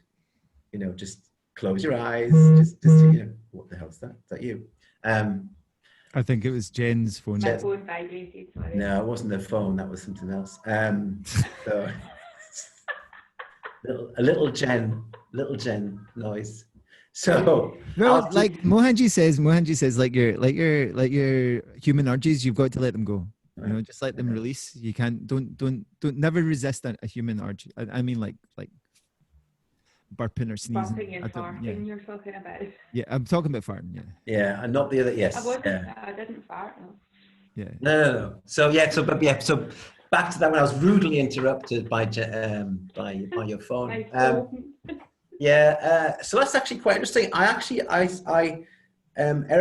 You know, just close your eyes. Just you know, what the hell is that? Is that you? I think it was Jen's phone. My phone vibrated, sorry. No, it wasn't the phone. That was something else. So a little Jen noise. So no, like Mohanji says, like your human urges, you've got to let them go. You know, just let them release. You can't, don't never resist a human urge. I mean, like burping or sneezing. Burping and farting, you're talking about. Yeah, I'm talking about farting. Yeah. Yeah, and not the other. Yes. I didn't fart. No. Yeah. No. So yeah. So back to that when I was rudely interrupted by your phone. So that's actually quite interesting. Eric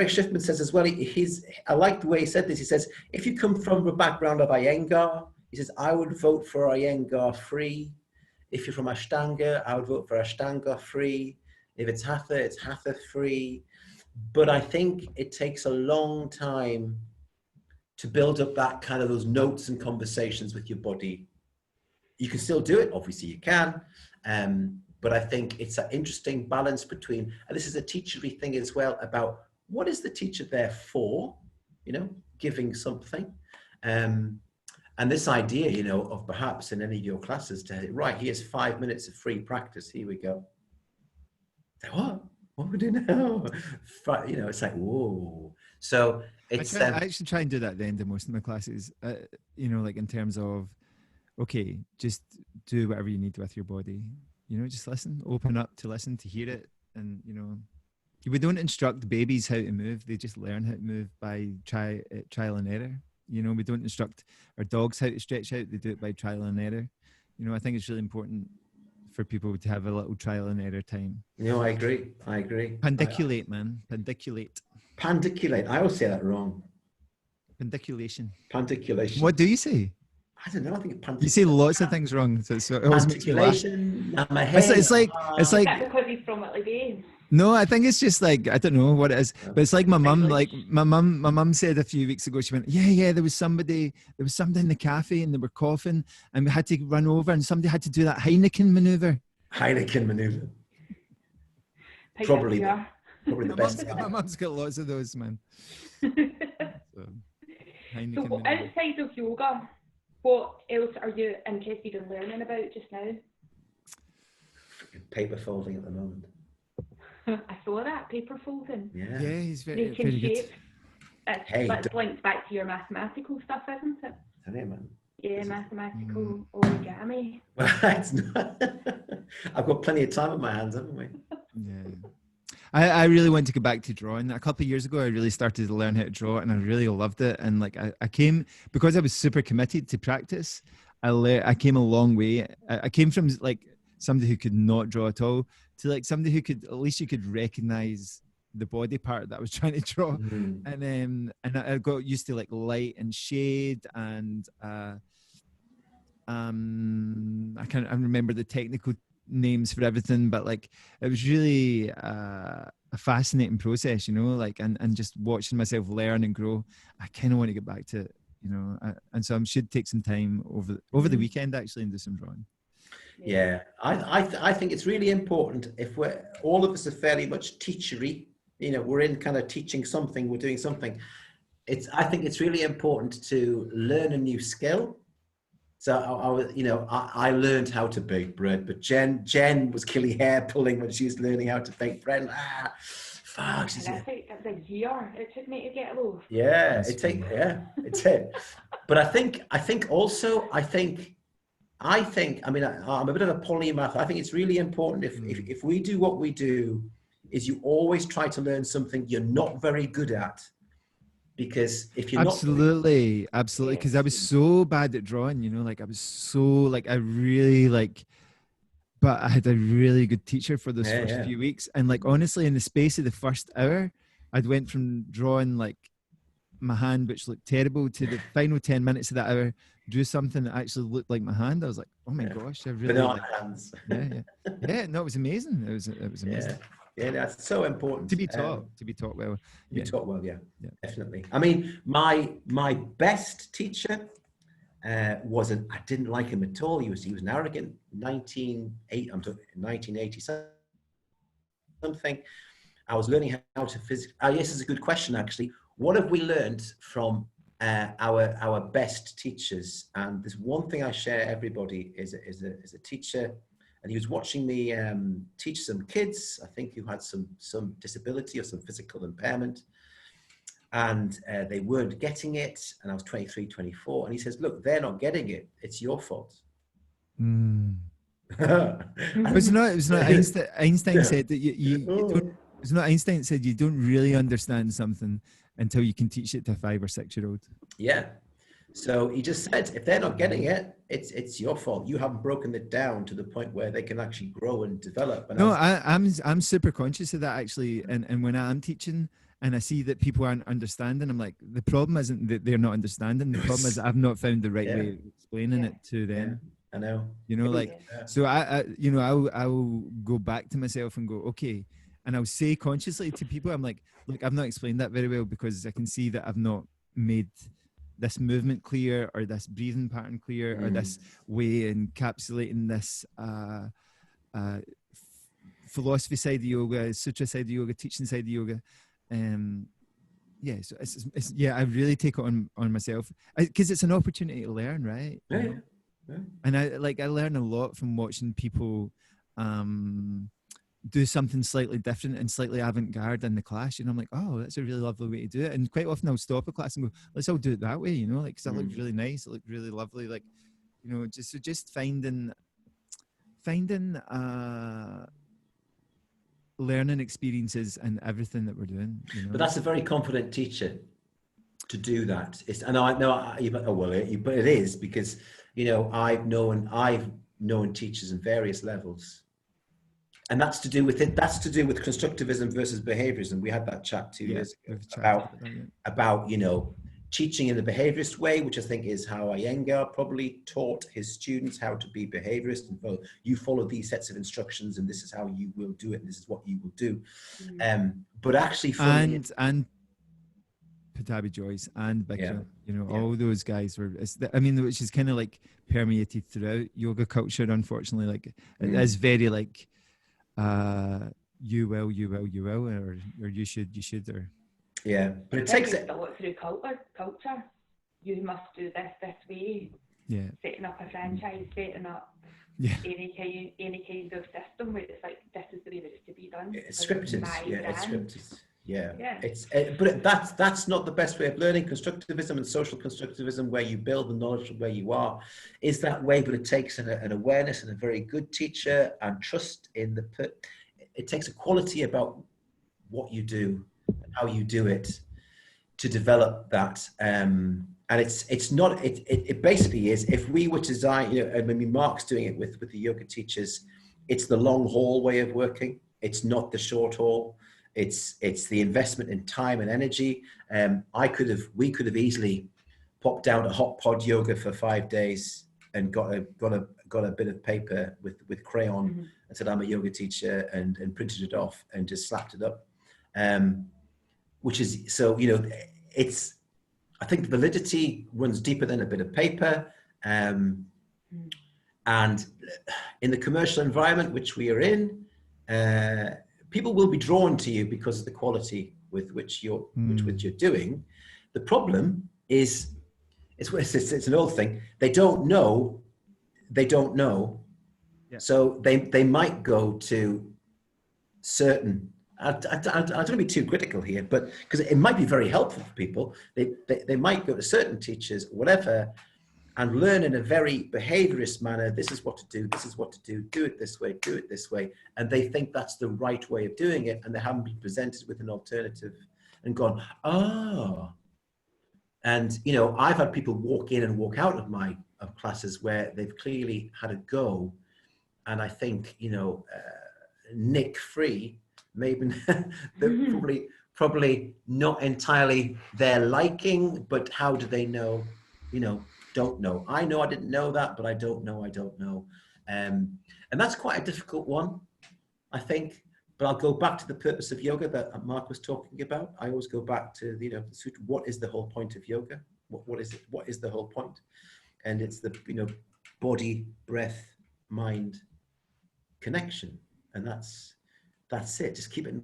Schiffman says as well, I like the way he said this. He says, if you come from a background of Iyengar, he says, I would vote for Iyengar free. If you're from Ashtanga, I would vote for Ashtanga free. If it's Hatha, it's Hatha free. But I think it takes a long time to build up that kind of those notes and conversations with your body. You can still do it, obviously you can. But I think it's an interesting balance between, and this is a teachery thing as well, about what is the teacher there for, you know, giving something. And this idea, you know, of perhaps in any of your classes to, right, here's 5 minutes of free practice, here we go. What are we doing now? You know, it's like, whoa. So it's... I actually try and do that at the end of most of my classes, you know, like in terms of, okay, just do whatever you need with your body. You know, just listen, open up to listen, to hear it. And, you know, we don't instruct babies how to move. They just learn how to move by trial and error. You know, we don't instruct our dogs how to stretch out. They do it by trial and error. You know, I think it's really important for people to have a little trial and error time. No, I agree. Pandiculate, man. Pandiculate. Pandiculate. I always say that wrong. Pandiculation. Pandiculation. What do you say? I don't know. I think you say lots of things wrong. So it always makes me laugh. It's like because he's from Whitley. No, I think it's just like, I don't know what it is, but it's like my mum. Like my mum said a few weeks ago. She went, yeah. There was somebody in the cafe and they were coughing, and we had to run over, and somebody had to do that Heineken maneuver. Probably the best. My mum's got lots of those, man. So outside of yoga, what else are you interested in learning about just now? Paper folding at the moment. I saw that, paper folding. Yeah, he's very good. That's linked back to your mathematical stuff, isn't it? Isn't it, man? Yeah, mathematical origami. Well, it's not. I've got plenty of time on my hands, haven't we? Yeah. I really want to go back to drawing. A couple of years ago, I really started to learn how to draw, and I really loved it. And like I came, because I was super committed to practice, I came a long way. I came from like somebody who could not draw at all to like somebody who could, at least you could recognize the body part that I was trying to draw. Mm-hmm. And I got used to like light and shade, and I remember the technical names for everything, but like it was really a fascinating process, you know, like and just watching myself learn and grow. I kind of want to get back to it, you know, and so I should take some time over the weekend actually and do some drawing. Yeah, I think it's really important if we're all of us are fairly much teachery, you know, we're in kind of teaching something, we're doing something. I think it's really important to learn a new skill. So I learned how to bake bread, but Jen was killing hair pulling when she was learning how to bake bread. Fuck. It was a year it took me to get a loaf. Yeah, it's it. But I think I mean, I'm a bit of a polymath. I think it's really important if we do what we do, is you always try to learn something you're not very good at. Because if you're absolutely, because I was so bad at drawing, you know, like I was so like I really like, but I had a really good teacher for those first few weeks, and like honestly, in the space of the first hour, I'd went from drawing like my hand, which looked terrible, to the final 10 minutes of that hour, do something that actually looked like my hand. I was like, oh my gosh, I really like hands. Yeah. No, it was amazing. It was amazing. Yeah, that's so important to be taught well. To be taught well, yeah, definitely. I mean, my best teacher I didn't like him at all. He was an arrogant. 1980 something. I was learning how to physics. Yes, this is a good question actually. What have we learned from our best teachers? And there's one thing I share everybody is a teacher. And he was watching me teach some kids, I think who had some disability or some physical impairment. And they weren't getting it. And I was 23, 24. And he says, look, they're not getting it. It's your fault. It was not Einstein said that you don't, it's not Einstein said you don't really understand something until you can teach it to a 5 or 6 year old. Yeah. So he just said, if they're not getting it, it's your fault. You haven't broken it down to the point where they can actually grow and develop. And I'm super conscious of that actually. And when I'm teaching and I see that people aren't understanding, I'm like, the problem isn't that they're not understanding. The problem is I've not found the right way of explaining it to them. I know. You know, like, so I will go back to myself and go, okay. And I'll say consciously to people, I'm like, look, I've not explained that very well because I can see that I've not made this movement clear or this breathing pattern clear or this way encapsulating this philosophy side of yoga, sutra side of yoga, teaching side of yoga. So it's I really take it on myself because it's an opportunity to learn, right? Yeah. And I learn a lot from watching people do something slightly different and slightly avant-garde in the class. You know, I'm like, oh, that's a really lovely way to do it. And quite often I'll stop a class and go, let's all do it that way, you know, like, 'cause that looked really nice. It looked really lovely. Like, you know, just finding learning experiences in everything that we're doing. You know? But that's a very confident teacher to do that. But it is because, you know, I've known teachers in various levels. And that's to do with constructivism versus behaviorism. We had that chat 2 years ago about, you know, teaching in the behaviorist way, which I think is how Iyengar probably taught his students how to be behaviorist. And you follow these sets of instructions, and this is how you will do it, and this is what you will do. But actually, and Patabi Joyce and Bikram, you know, all those guys were. Which is kind of like permeated throughout yoga culture. Unfortunately, like it is very like. You will, or you should, or but it takes a lot through culture. You must do this way. Yeah, setting up a franchise, setting up any kind of system where it's like this is the way that it's to be done. It's scripted. It's scripted. But that's not the best way of learning. Constructivism and social constructivism, where you build the knowledge from where you are, is that way. But it takes an awareness and a very good teacher and trust in it takes a quality about what you do and how you do it to develop that. And it basically is, if we were to design, you know, I mean, Mark's doing it with the yoga teachers, it's the long haul way of working. It's not the short haul. It's the investment in time and energy. We could have easily popped down to hot pod yoga for 5 days and got a bit of paper with crayon and said, I'm a yoga teacher, and printed it off and just slapped it up. Which is, so, you know, I think the validity runs deeper than a bit of paper. And in the commercial environment which we are in, people will be drawn to you because of the quality with which you're doing. The problem is, it's an old thing. They don't know. Yeah. So they might go to certain, I don't want to be too critical here, but because it might be very helpful for people, they might go to certain teachers, whatever, and learn in a very behaviorist manner. This is what to do. This is what to do. Do it this way. Do it this way. And they think that's the right way of doing it, and they haven't been presented with an alternative and gone, oh. And, you know, I've had people walk in and walk out of my classes where they've clearly had a go. And I think, you know, Nick Free, maybe they're probably not entirely their liking, but how do they know? You know, don't know. I know I didn't know that, but I don't know. And that's quite a difficult one, I think. But I'll go back to the purpose of yoga that Mark was talking about. I always go back to, you know, the sutra. What is the whole point of yoga? What is it? What is the whole point? And it's the, you know, body, breath, mind connection. And that's it. Just keep it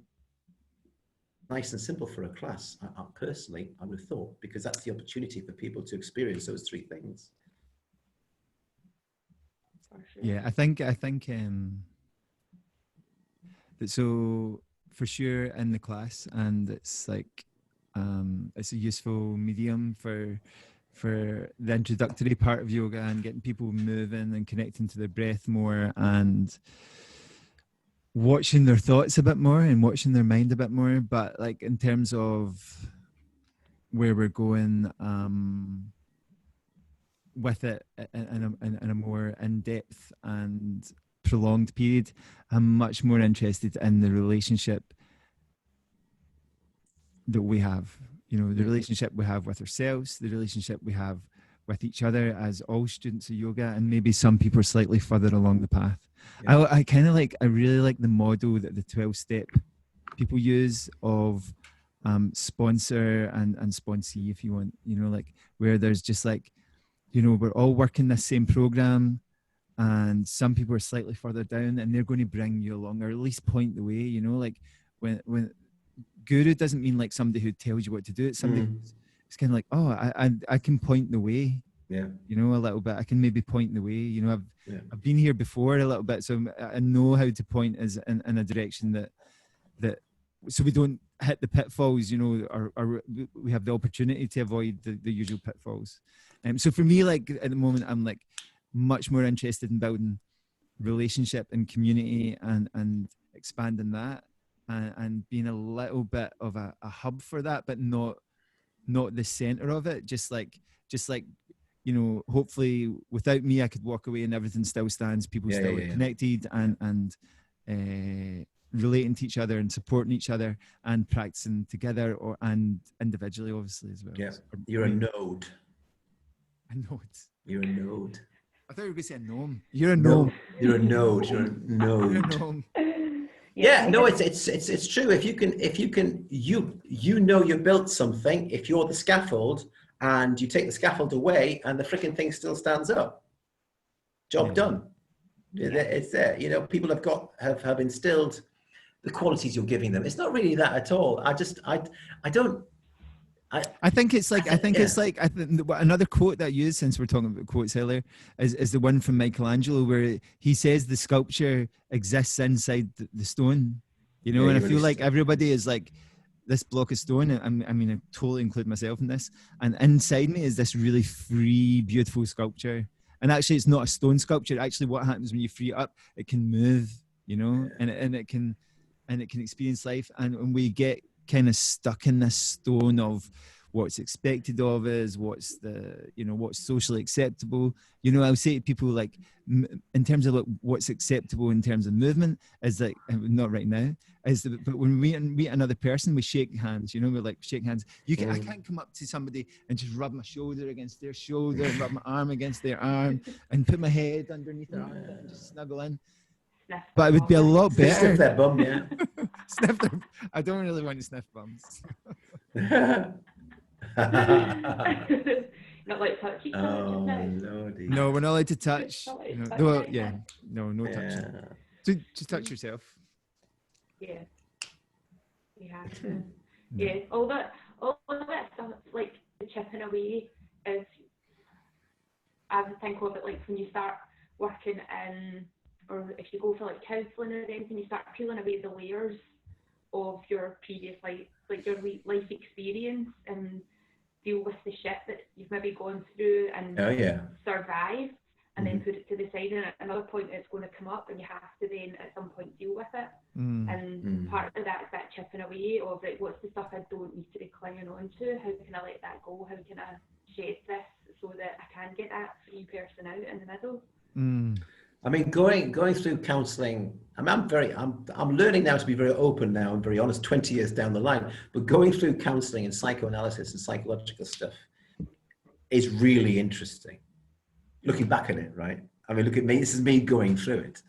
nice and simple for a class. Personally, I would have thought, because that's the opportunity for people to experience those three things. Yeah, I think so for sure in the class, and it's like it's a useful medium for the introductory part of yoga and getting people moving and connecting to their breath more and watching their thoughts a bit more and watching their mind a bit more. But like in terms of where we're going with it in a more in-depth and prolonged period, I'm much more interested in the relationship that we have, you know, the relationship we have with ourselves, the relationship we have with each other as all students of yoga, and maybe some people are slightly further along the path. Yeah. I really like the model that the 12-step people use of sponsor and sponsee, if you want, you know, like where there's just like, you know, we're all working this same program, and some people are slightly further down and they're going to bring you along, or at least point the way, you know, like when guru doesn't mean like somebody who tells you what to do. It's somebody it's kind of like, oh, I can point the way, you know, a little bit. I can maybe point the way, you know, I've been here before a little bit, so I know how to point as in a direction that so we don't hit the pitfalls, you know, or we have the opportunity to avoid the usual pitfalls. So for me, like at the moment, I'm like much more interested in building relationship and community and expanding that and being a little bit of a hub for that, but not the center of it. Just like, you know, hopefully without me, I could walk away and everything still stands. People still are connected and relating to each other and supporting each other and practicing together and individually, obviously, as well. Yeah, you're a node. A node. You're a node. I thought you were going to say a gnome. You're a gnome. You're a node. You're a node. You're a gnome. Yeah, no, it's true. If you can, you know you built something. If you're the scaffold and you take the scaffold away and the freaking thing still stands up, job done. It's there. You know, people have instilled the qualities you're giving them. It's not really that at all. I think it's like another quote that I use, since we're talking about quotes earlier, is the one from Michelangelo where he says the sculpture exists inside the stone, you know, and I feel like everybody is like this block of stone. I mean, I totally include myself in this, and inside me is this really free, beautiful sculpture. And actually, it's not a stone sculpture. Actually, what happens when you free it up, it can move, you know, and it can experience life. And when we get kind of stuck in this stone of what's expected of us, what's what's socially acceptable. You know, I'll say to people like, in terms of like what's acceptable in terms of movement is like, not right now, but when we meet another person, we shake hands. You know, we're like shake hands. I can't come up to somebody and just rub my shoulder against their shoulder, and rub my arm against their arm, and put my head underneath their arm and just snuggle in. But it would be a lot better. Sniff their bum, yeah. Sniff their. I don't really want to sniff bums. Not like touch each other just now. Lordy. No, we're not allowed to touch. No touching. So just touch yourself. Yeah. You have to. Yeah. All that stuff, like the chipping away, is. I would think of it like when you start working in, or if you go for like counselling or anything, you start peeling away the layers of your previous life, like your life experience, and deal with the shit that you've maybe gone through and survived, and then put it to the side, and at another point it's going to come up and you have to then at some point deal with it. And part of that is that chipping away of like, what's the stuff I don't need to be clinging on to, how can I let that go, how can I shed this so that I can get that free person out in the middle. I mean, going through counselling, I mean, I'm learning now to be very open now and very honest 20 years down the line, but going through counselling and psychoanalysis and psychological stuff is really interesting. Looking back at it, right? I mean, look at me, this is me going through it.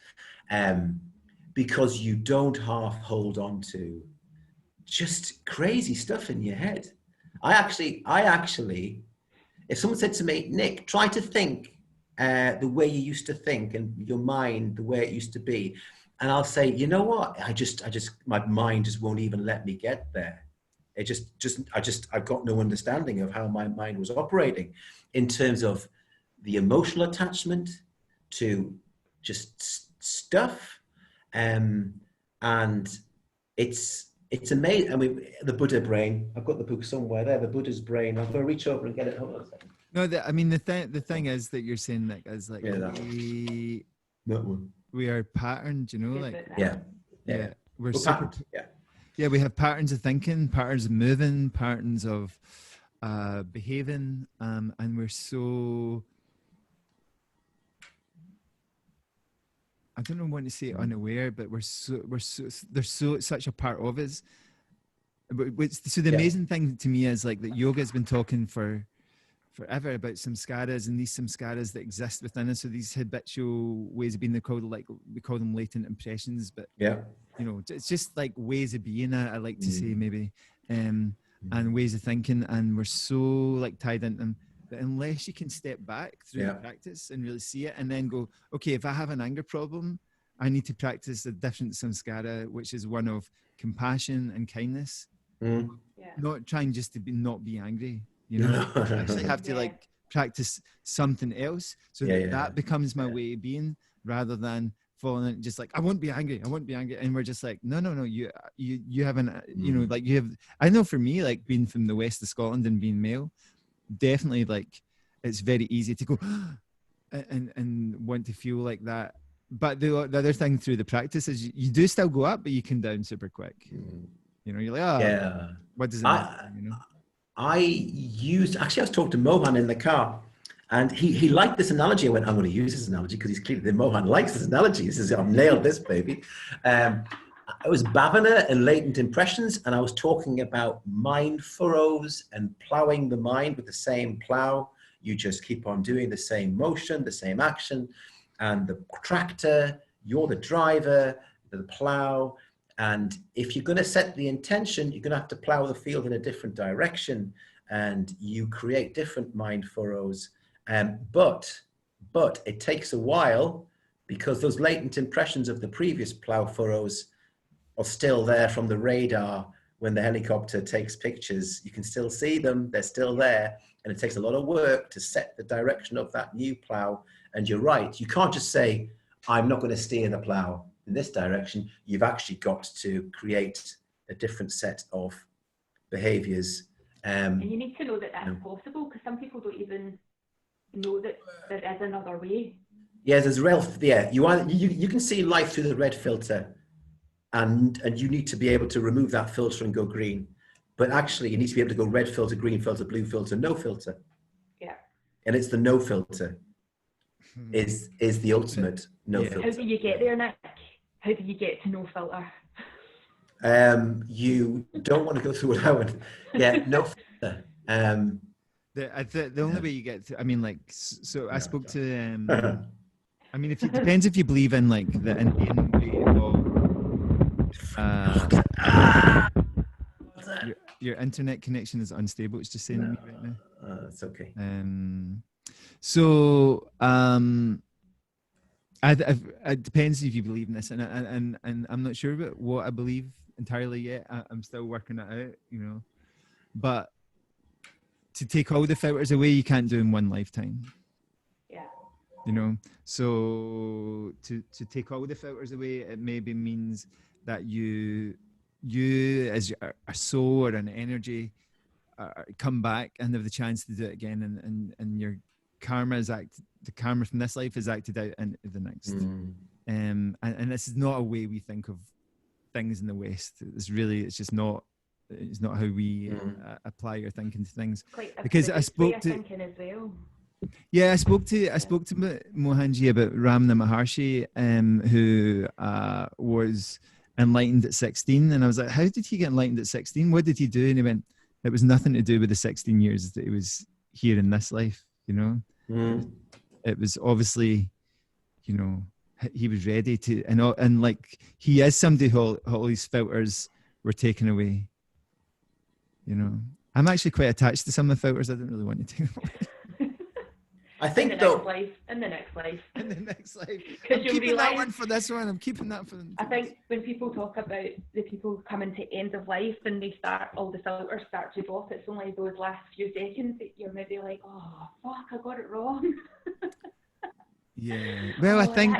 Because you don't half hold on to just crazy stuff in your head. I actually, if someone said to me, Nick, try to think the way you used to think and your mind, the way it used to be. And I'll say, you know what? My mind just won't even let me get there. I've got no understanding of how my mind was operating in terms of the emotional attachment to just stuff. And it's amazing. I mean, the Buddha brain, I've got the book somewhere there, the Buddha's brain. I'm going to reach over and get it. Hold on a second. No, the thing is that you're saying that is like we are patterned, you know, like we're super we have patterns of thinking, patterns of moving, patterns of behaving, and we're so, I don't know when to say unaware, but we're so there's such a part of us. So the amazing thing to me is like that yoga has been talking forever about samskaras, and these samskaras that exist within us. So these habitual ways of being, we call them latent impressions, but you know, it's just like ways of being. I like to say maybe, and ways of thinking, and we're so like tied into them that unless you can step back through the practice and really see it, and then go, okay, if I have an anger problem, I need to practice a different samskara, which is one of compassion and kindness. Not trying just to not be angry. You know, I actually have to like practice something else so that becomes my way of being, rather than falling in just like, I won't be angry. And we're just like, no, you haven't, you know, like you have, I know for me, like being from the west of Scotland and being male, definitely like it's very easy to go and want to feel like that. But the other thing through the practice is you do still go up, but you come down super quick. You know, you're like, what does it matter, you know? I was talking to Mohan in the car, and he liked this analogy. I went, I'm going to use this analogy because he's clearly, Mohan likes this analogy. He says, I've nailed this, baby. It was bhavana and latent impressions, and I was talking about mind furrows and ploughing the mind with the same plough. You just keep on doing the same motion, the same action, and the tractor, you're the driver, the plough. And if you're going to set the intention, you're going to have to plow the field in a different direction, and you create different mind furrows. But it takes a while, because those latent impressions of the previous plow furrows are still there from the radar. When the helicopter takes pictures, you can still see them. They're still there. And it takes a lot of work to set the direction of that new plow. And you're right. You can't just say, I'm not going to steer the plow in this direction. You've actually got to create a different set of behaviors. And you need to know that that's possible, because some people don't even know that there is another way. Yeah, there's you can see life through the red filter, and you need to be able to remove that filter and go green. but actually you need to be able to go red filter, green filter, blue filter, no filter. Yeah. And it's the no filter is the ultimate no filter. How do you get there, Nick? How do you get to no filter? You don't want to go through what I would. Yeah, no filter. The only way you get to, I mean, like, so I spoke to, I mean, if it depends if you believe in like the Indian way of, your internet connection is unstable. It's just saying to me right now. It's okay. It depends if you believe in this, and I'm not sure about what I believe entirely yet. I'm still working it out, you know. But to take all the filters away, you can't do in one lifetime. Yeah. You know, so to take all the filters away, it maybe means that you as a soul or an energy come back and have the chance to do it again, and your karma the karma from this life is acted out into the next. And this is not a way we think of things in the West. It's not how we apply our thinking to things. Because I spoke to as well. Yeah, I spoke to Mohanji about Ramana Maharshi, who was enlightened at 16, and I was like, how did he get enlightened at 16? What did he do? And he went, it was nothing to do with the 16 years that he was here in this life, you know. It was obviously, you know, he was ready to, and like he is somebody who all these filters were taken away, you know. I'm actually quite attached to some of the filters. I didn't really want to take them away. I think in the next life. I'm keeping that one for this one. I'm keeping that for. I think when people talk about the people coming to end of life and all the filters start to drop, it's only those last few seconds that you're maybe like, oh fuck, I got it wrong. Yeah. Well, I think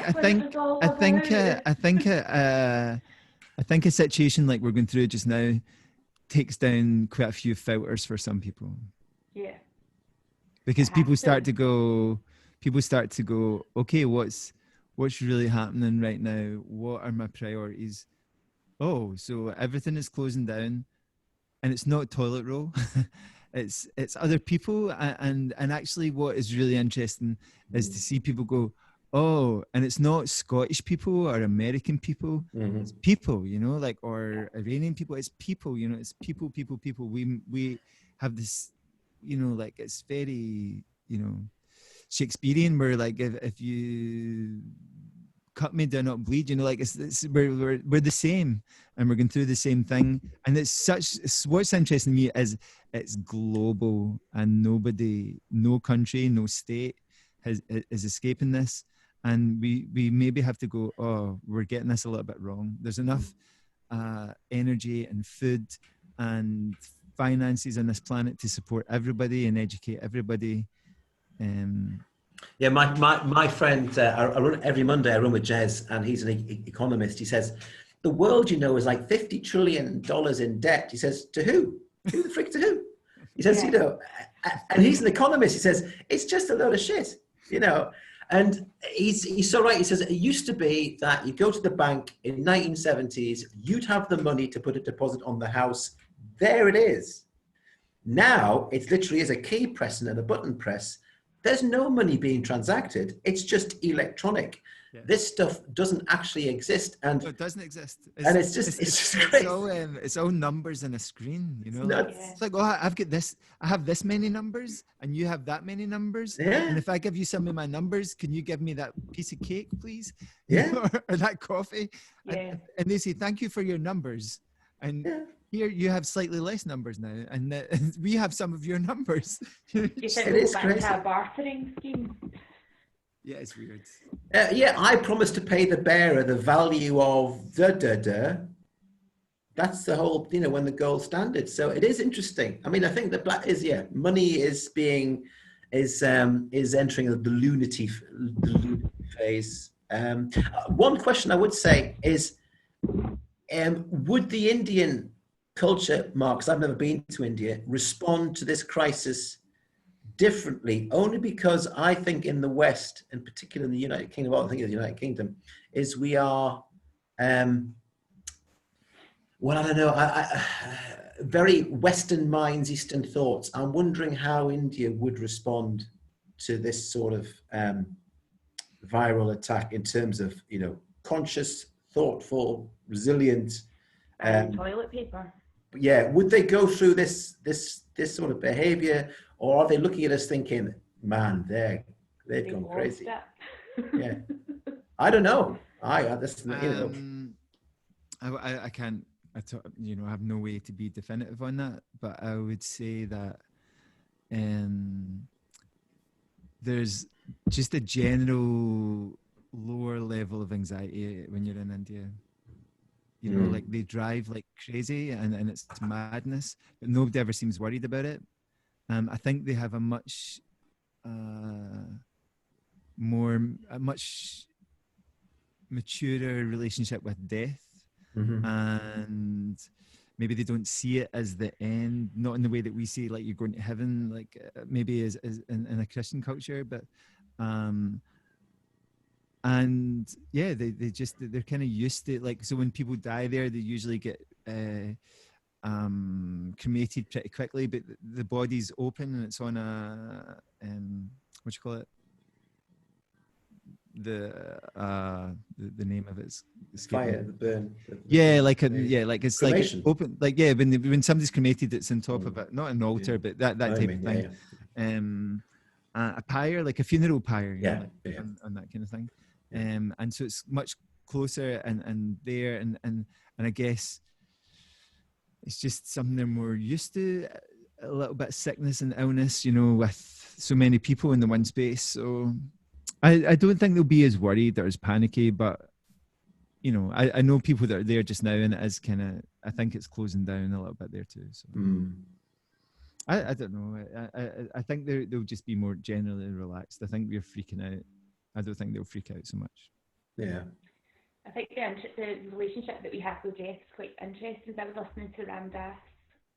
a situation like we're going through just now takes down quite a few filters for some people. Yeah. Because people start to go, okay, what's really happening right now? What are my priorities? Oh, so everything is closing down, and it's not toilet roll. it's other people, and actually, what is really interesting is to see people go, oh, and it's not Scottish people or American people. It's people, you know, like, or Iranian people. It's people, you know, it's people. We have this. You know, like it's very, you know, Shakespearean, where like if you cut me, do not bleed. You know, like we're the same, and we're going through the same thing. And what's interesting to me is it's global, and no country, no state is escaping this. And we maybe have to go, oh, we're getting this a little bit wrong. There's enough energy and food and finances on this planet to support everybody and educate everybody. Yeah, my friend, I run every Monday. I run with Jez, and he's an economist. He says the world, you know, is like $50 trillion in debt. He says, to who? Who the frick to who? He says, you know, and he's an economist. He says it's just a load of shit, you know. And he's so right. He says it used to be that you go to the bank in 1970s, you'd have the money to put a deposit on the house. There it is. Now it's literally as a key press and a button press. There's no money being transacted. It's just electronic. Yeah. This stuff doesn't actually exist, and it doesn't exist. It's just crazy. It's all numbers on a screen. You know, it's like, oh, I've got this. I have this many numbers, and you have that many numbers. Yeah. And if I give you some of my numbers, can you give me that piece of cake, please? Yeah. or that coffee. Yeah. And they say thank you for your numbers, and. Yeah. Here you have slightly less numbers now, and we have some of your numbers. It is crazy. A bartering scheme. Yeah, it's weird. Yeah, I promised to pay the bearer the value of the. That's the whole, you know, when the gold standard. So it is interesting. I mean, I think that money is entering the lunacy phase. One question I would say is, would the Indian culture, Mark, because I've never been to India, respond to this crisis differently? Only because I think in the West, in particular in the United Kingdom, well, I think of the United Kingdom, is we are, well, I don't know, very Western minds, Eastern thoughts. I'm wondering how India would respond to this sort of viral attack in terms of, conscious, thoughtful, resilient. And toilet paper. Yeah, would they go through this sort of behavior, or are they looking at us thinking, man, they've gone crazy? Yeah, I don't know. I can't. I have no way to be definitive on that, but I would say that there's just a general lower level of anxiety when you're in India. Like they drive like crazy and it's madness, but nobody ever seems worried about it. I think they have a much maturer relationship with death. And maybe they don't see it as the end, not in the way that we see like you're going to heaven, like maybe as in a Christian culture, but and yeah, they're kind of used to it. Like, so when people die there, they usually get cremated pretty quickly, but the body's open and it's on a what you call it, the name of it's fire, the burn. Like it's cremation. Like open, like when somebody's cremated, it's on top of it, not an altar, but that type of thing. A pyre, like a funeral pyre, on that kind of thing. And so it's much closer and there, and I guess it's just something they're more used to, a little bit of sickness and illness, with so many people in the one space. So I don't think they'll be as worried or as panicky, but I know people that are there just now, and it is kind of, I think it's closing down a little bit there too. So I don't know. I think they'll just be more generally relaxed. I think we're freaking out. I don't think they'll freak out so much. Yeah. I think the relationship that we have with death is quite interesting. I was listening to Ram Dass,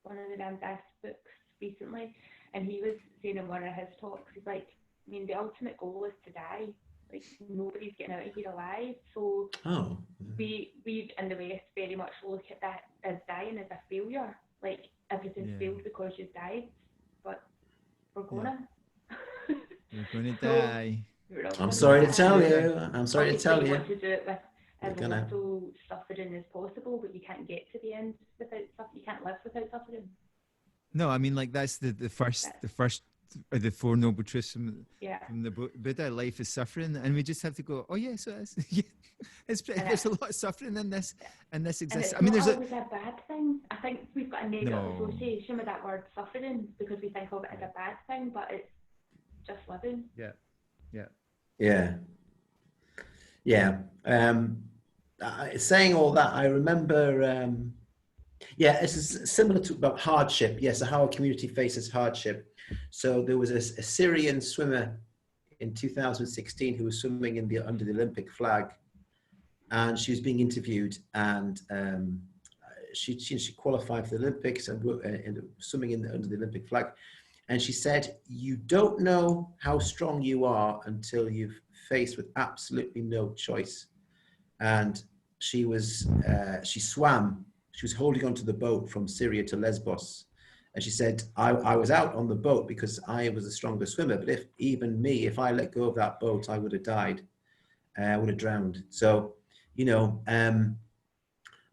one of the Ram Dass books recently, and he was saying in one of his talks, he's like, I mean, the ultimate goal is to die. Like, nobody's getting out of here alive. So we in the West very much look at that as dying as a failure. Like, everything's failed because you've died. But we're gonna. You're gonna die. I'm sorry to tell you. I'm sorry to tell you. You want to do it with as little suffering as possible, but you can't get to the end without suffering. You can't live without suffering. No, I mean, like, that's the first the Four Noble Truths from the Buddha. Life is suffering, and we just have to go, oh yes, yeah, so there's a lot of suffering in this, and this exists. And it's not always a bad thing. I think we've got a negative association with that word suffering because we think of it as a bad thing, but it's just living. Saying all that, I remember this is similar to about hardship. Yes, how a community faces hardship. So there was a Syrian swimmer in 2016 who was swimming under the Olympic flag, and she was being interviewed, and she qualified for the Olympics and swimming under the Olympic flag. And she said, you don't know how strong you are until you've faced with absolutely no choice. And she swam. She was holding onto the boat from Syria to Lesbos. And she said, I was out on the boat because I was a stronger swimmer. But if I let go of that boat, I would have died. I would have drowned. So,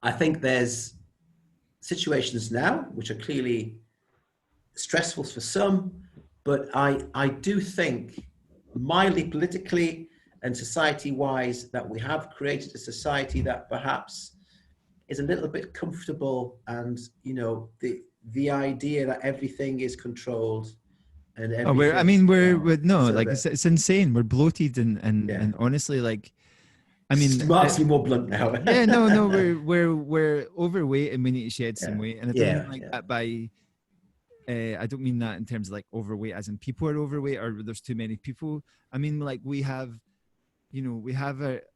I think there's situations now which are clearly stressful for some, but I do think mildly politically and society-wise that we have created a society that perhaps is a little bit comfortable, and the idea that everything is controlled and it's insane. We're bloated and honestly, like, I mean, Mark's be more blunt now. we're overweight and we need to shed some weight, and I don't mean like that by. I don't mean that in terms of like overweight as in people are overweight or there's too many people. I mean, like, we have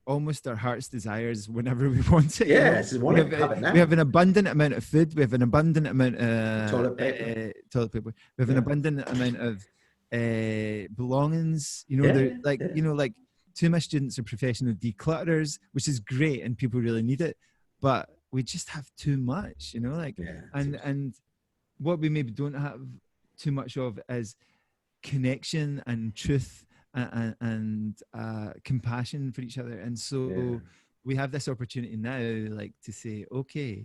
almost our heart's desires whenever we want it. We have an abundant amount of food. We have an abundant amount of toilet paper. We have an abundant amount of belongings. Two of my students are professional declutterers, which is great and people really need it, but we just have too much, and what we maybe don't have too much of is connection and truth and compassion for each other. And so we have this opportunity now, like, to say, okay,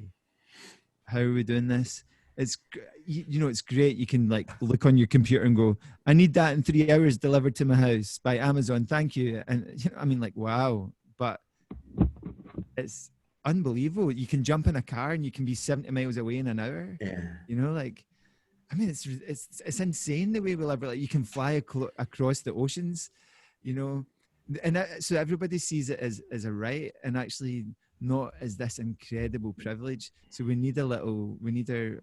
how are we doing this? It's, you know, it's great. You can like look on your computer and go, I need that in 3 hours delivered to my house by Amazon. Thank you. And you know, I mean, like, wow. But it's unbelievable. You can jump in a car and you can be 70 miles away in an hour. Yeah. You know, like, I mean, it's insane the way we live. Like, you can fly across the oceans, you know, and so everybody sees it as a right, and actually not as this incredible privilege. So we need a little bit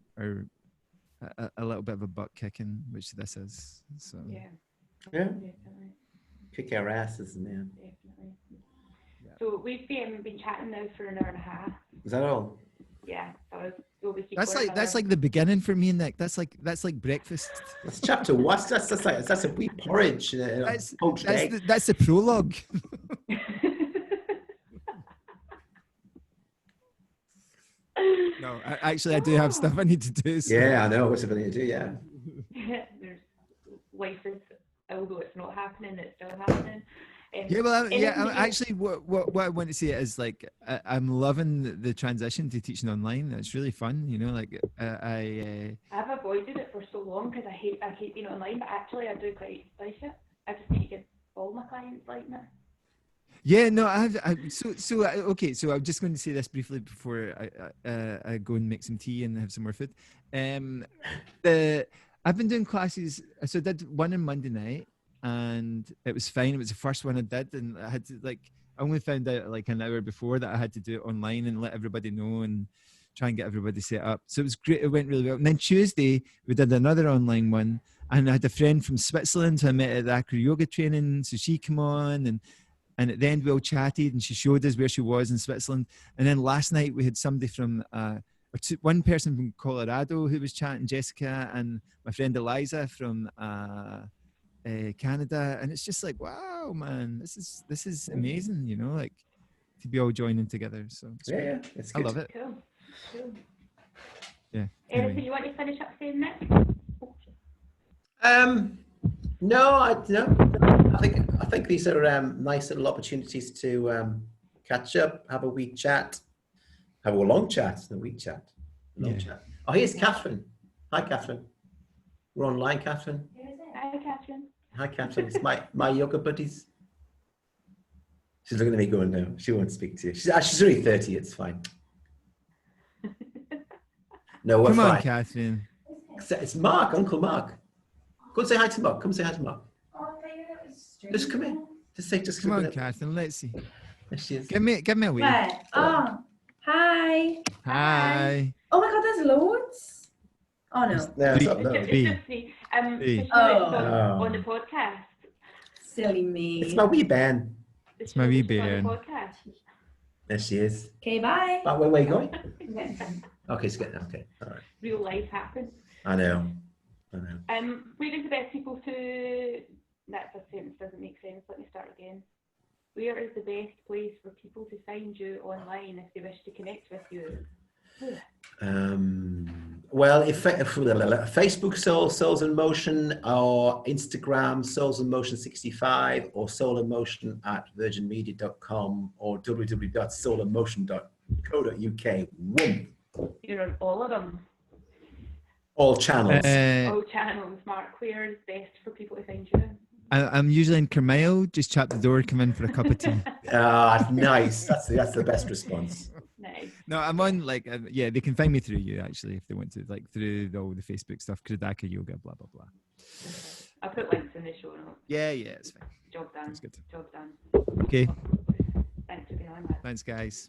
of a butt kicking, which this is. So Yeah. Definitely. Kick our asses, man. Definitely. Yeah. So we've been chatting now for an hour and a half. Is that all? Yeah. That's like the beginning for me, Nick. That's like breakfast. That's chapter what? That's a wee porridge. That's the prologue. No, I do have stuff I need to do. So. Yeah, I know. What's it going to do? Yeah. There's life is, although it's not happening, it's still happening. Actually, what I want to say is like I'm loving the transition to teaching online. It's really fun, you know. Like I've avoided it for so long because I hate being online, but actually I do quite like it. I just need to get all my clients like me. Yeah, no, okay. So I'm just going to say this briefly before I go and make some tea and have some more food. I've been doing classes. So I did one on Monday night, and it was fine. It was the first one I did, and I had to I only found out like an hour before that I had to do it online and let everybody know and try and get everybody set up. So it was great. It went really well. And then Tuesday we did another online one, and I had a friend from Switzerland who I met at the acro yoga training. So she came on, and at the end we all chatted, and she showed us where she was in Switzerland. And then last night we had somebody from one person from Colorado who was chatting, Jessica, and my friend Eliza from Canada. And it's just like, wow, man, this is amazing, you know, like to be all joining together. So it's I love it. Cool. Yeah. Anything you want to finish up saying next? No. I think these are nice little opportunities to catch up, have a wee chat, have a long chat, a wee chat, chat. Oh, here's Catherine. Hi, Catherine. We're online, Catherine. Hi, Catherine. Hi, Catherine. It's my yoga buddies. She's looking at me going, no, she won't speak to you. She's only 30. It's fine. No, we're fine. Come on, fine. Catherine. It's Mark, Uncle Mark. Go and say hi to Mark. Come say hi to Mark. Just come in. Just come on, Catherine. Let's see. There she is. Give me a wave. Where? Oh, hi. Hi. Oh my God, there's loads. Oh no. No, it's not, no. Three. On the podcast. Silly me. It's my wee Ben. It's my wee Ben. There she is. Okay, bye. Where are you going? Okay, it's good. Okay, all right. Real life happens. I know. Where is the best people to... That sentence doesn't make sense. Let me start again. Where is the best place for people to find you online if they wish to connect with you? Well, if Facebook Souls in Motion, or Instagram Souls in Motion 65, or Soul in Motion at virginmedia.com, or www.soulinmotion.co.uk. You're on all of them. All channels. All channels. Mark, where is best for people to find you? I'm usually in Carmyle. Just chat the door, come in for a cup of tea. Nice. That's the best response. Nice. No, I'm on they can find me through you actually if they want to, like through all the Facebook stuff, Kridaka Yoga, blah blah blah. I'll put links in the show notes. Yeah, it's fine. Job done. That's good. Job done. Okay. Thanks for being on that. Thanks, guys.